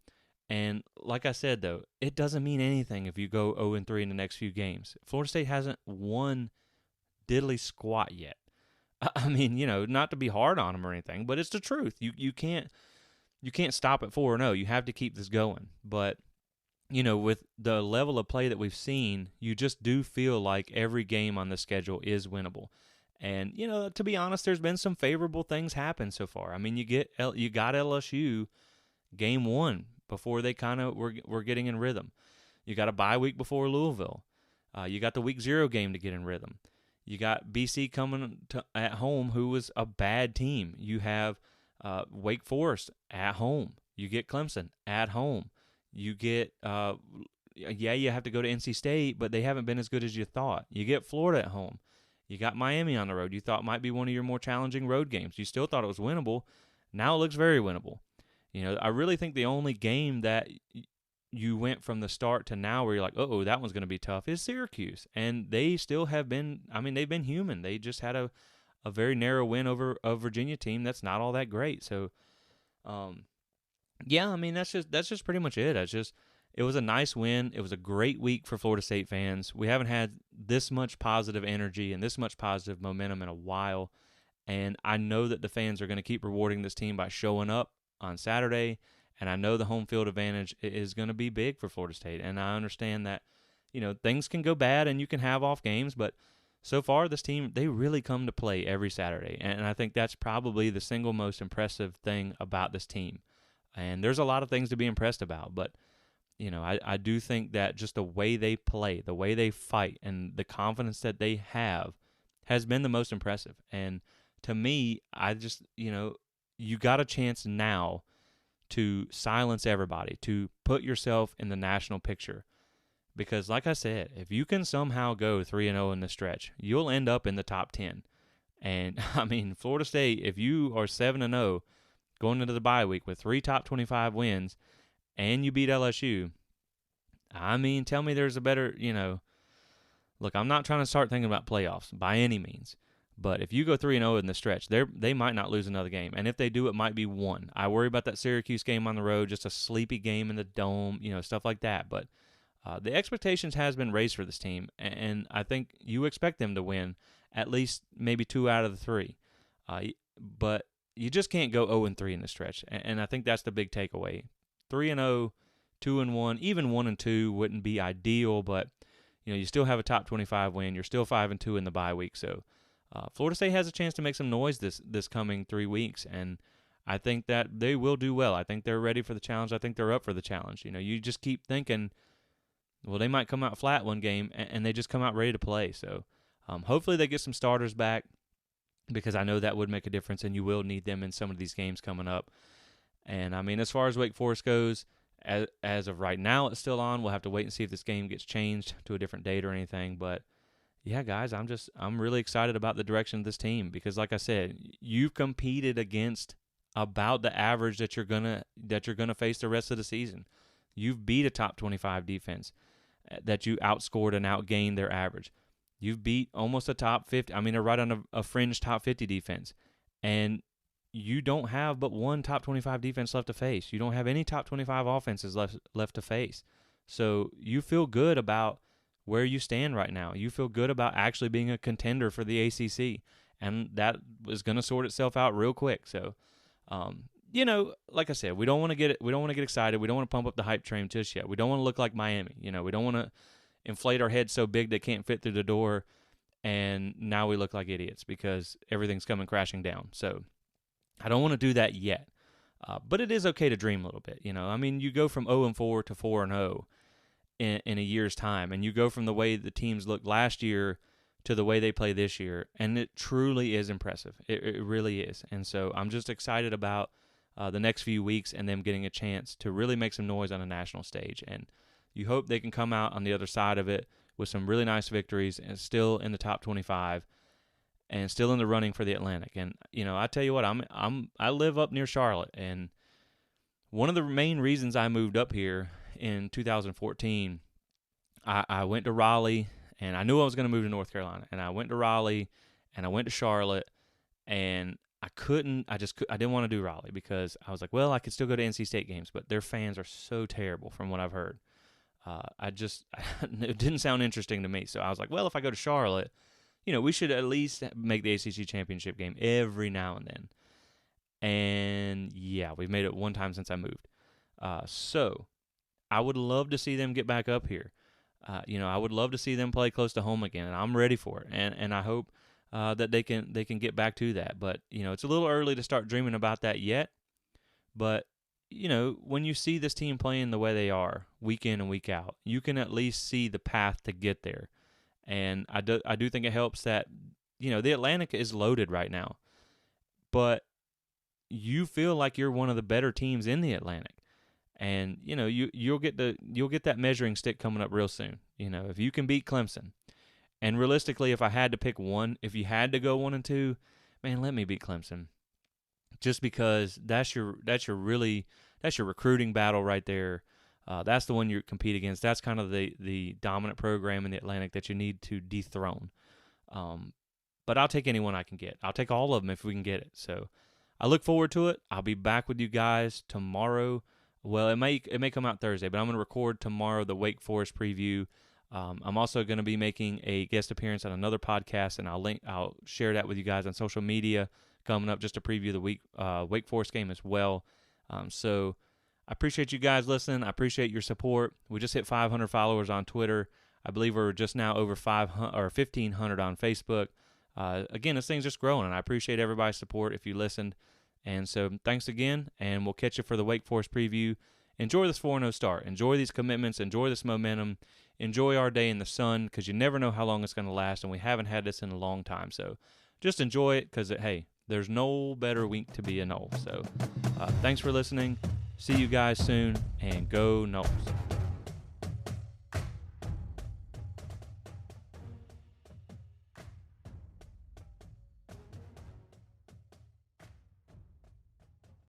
And like I said, though, it doesn't mean anything if you go 0-3 in the next few games. Florida State hasn't won diddly squat yet. I mean, not to be hard on them or anything, but it's the truth. You can't stop at 4-0. You have to keep this going. But with the level of play that we've seen, you just do feel like every game on the schedule is winnable. And to be honest, there's been some favorable things happen so far. I mean, you got LSU game 1 before they kind of were getting in rhythm. You got a bye week before Louisville. You got the week 0 game to get in rhythm. You got BC coming at home, who was a bad team. You have Wake Forest at home. You get Clemson at home. You get, you have to go to NC State, but they haven't been as good as you thought. You get Florida at home. You got Miami on the road. You thought might be one of your more challenging road games. You still thought it was winnable. Now it looks very winnable. I really think the only game that you went from the start to now where you're like, oh, that one's going to be tough is Syracuse. And they still have been, they've been human. They just had a very narrow win over a Virginia team that's not all that great. So, that's just pretty much it. It was a nice win. It was a great week for Florida State fans. We haven't had this much positive energy and this much positive momentum in a while. And I know that the fans are going to keep rewarding this team by showing up on Saturday, and I know the home field advantage is going to be big for Florida State, and I understand that, things can go bad and you can have off games, but so far this team, they really come to play every Saturday, and I think that's probably the single most impressive thing about this team. And there's a lot of things to be impressed about, but, I do think that just the way they play, the way they fight, and the confidence that they have has been the most impressive. And to me, I just, you got a chance now to silence everybody, to put yourself in the national picture. Because like I said, if you can somehow go 3-0 in this stretch, you'll end up in the top 10. And, Florida State, if you are 7-0 going into the bye week with 3 top 25 wins and you beat LSU, tell me there's a better, look, I'm not trying to start thinking about playoffs by any means. But if you go 3-0 in the stretch, they might not lose another game. And if they do, it might be one. I worry about that Syracuse game on the road, just a sleepy game in the dome, stuff like that. But the expectations has been raised for this team, and I think you expect them to win at least maybe 2 out of the 3. But you just can't go 0-3 in the stretch, and I think that's the big takeaway. 3-0, 2-1, even 1-2 wouldn't be ideal, but you still have a top 25 win. You're still 5-2 in the bye week, so Florida State has a chance to make some noise this coming 3 weeks, and I think that they will do well. I think they're ready for the challenge. I think they're up for the challenge. You just keep thinking, well, they might come out flat one game, and they just come out ready to play. So hopefully they get some starters back, because I know that would make a difference, and you will need them in some of these games coming up. And, as far as Wake Forest goes, as of right now, it's still on. We'll have to wait and see if this game gets changed to a different date or anything, but yeah, guys, I'm really excited about the direction of this team, because like I said, you've competed against about the average that you're gonna face the rest of the season. You've beat a top 25 defense that you outscored and outgained their average. You've beat almost a top 50. They're right on a fringe top 50 defense, and you don't have but one top 25 defense left to face. You don't have any top 25 offenses left to face. So you feel good about where you stand right now. You feel good about actually being a contender for the ACC, and that is going to sort itself out real quick. So, like I said, we don't want to get excited. We don't want to pump up the hype train just yet. We don't want to look like Miami. We don't want to inflate our heads so big they can't fit through the door, and now we look like idiots because everything's coming crashing down. So I don't want to do that yet. But it is okay to dream a little bit. I mean, you go from 0-4 to 4-0 in a year's time, and you go from the way the teams looked last year to the way they play this year, and it truly is impressive. It really is. And so I'm just excited about the next few weeks and them getting a chance to really make some noise on a national stage. And you hope they can come out on the other side of it with some really nice victories and still in the top 25 and still in the running for the Atlantic. And I tell you what, I live up near Charlotte, and one of the main reasons I moved up here in 2014, I went to Raleigh, and I knew I was going to move to North Carolina, and I went to Raleigh, and I went to Charlotte, and I didn't want to do Raleigh because I was like, well, I could still go to NC State games, but their fans are so terrible from what I've heard. It didn't sound interesting to me. So I was like, well, if I go to Charlotte, we should at least make the ACC championship game every now and then. And yeah, we've made it one time since I moved. So I would love to see them get back up here. I would love to see them play close to home again, and I'm ready for it. And I hope that they can get back to that. But it's a little early to start dreaming about that yet. But when you see this team playing the way they are, week in and week out, you can at least see the path to get there. And I do think it helps that the Atlantic is loaded right now, but you feel like you're one of the better teams in the Atlantic. And you'll get that measuring stick coming up real soon. If you can beat Clemson, and realistically, if I had to pick one, if you had to go 1-2, man, let me beat Clemson. Just because that's your recruiting battle right there. That's the one you compete against. That's kind of the dominant program in the Atlantic that you need to dethrone. But I'll take anyone I can get. I'll take all of them if we can get it. So I look forward to it. I'll be back with you guys tomorrow. Well, it may come out Thursday, but I'm going to record tomorrow the Wake Forest preview. I'm also going to be making a guest appearance on another podcast, and I'll share that with you guys on social media coming up just to preview the Wake Forest game as well. So I appreciate you guys listening. I appreciate your support. We just hit 500 followers on Twitter. I believe we're just now over 500 or 1,500 on Facebook. Again, this thing's just growing, and I appreciate everybody's support if you listened. And so thanks again, and we'll catch you for the Wake Forest preview. Enjoy this 4-0 start. Enjoy these commitments. Enjoy this momentum. Enjoy our day in the sun, because you never know how long it's going to last, and we haven't had this in a long time. So just enjoy it, because, hey, there's no better week to be a Nole. So thanks for listening. See you guys soon, and go Noles.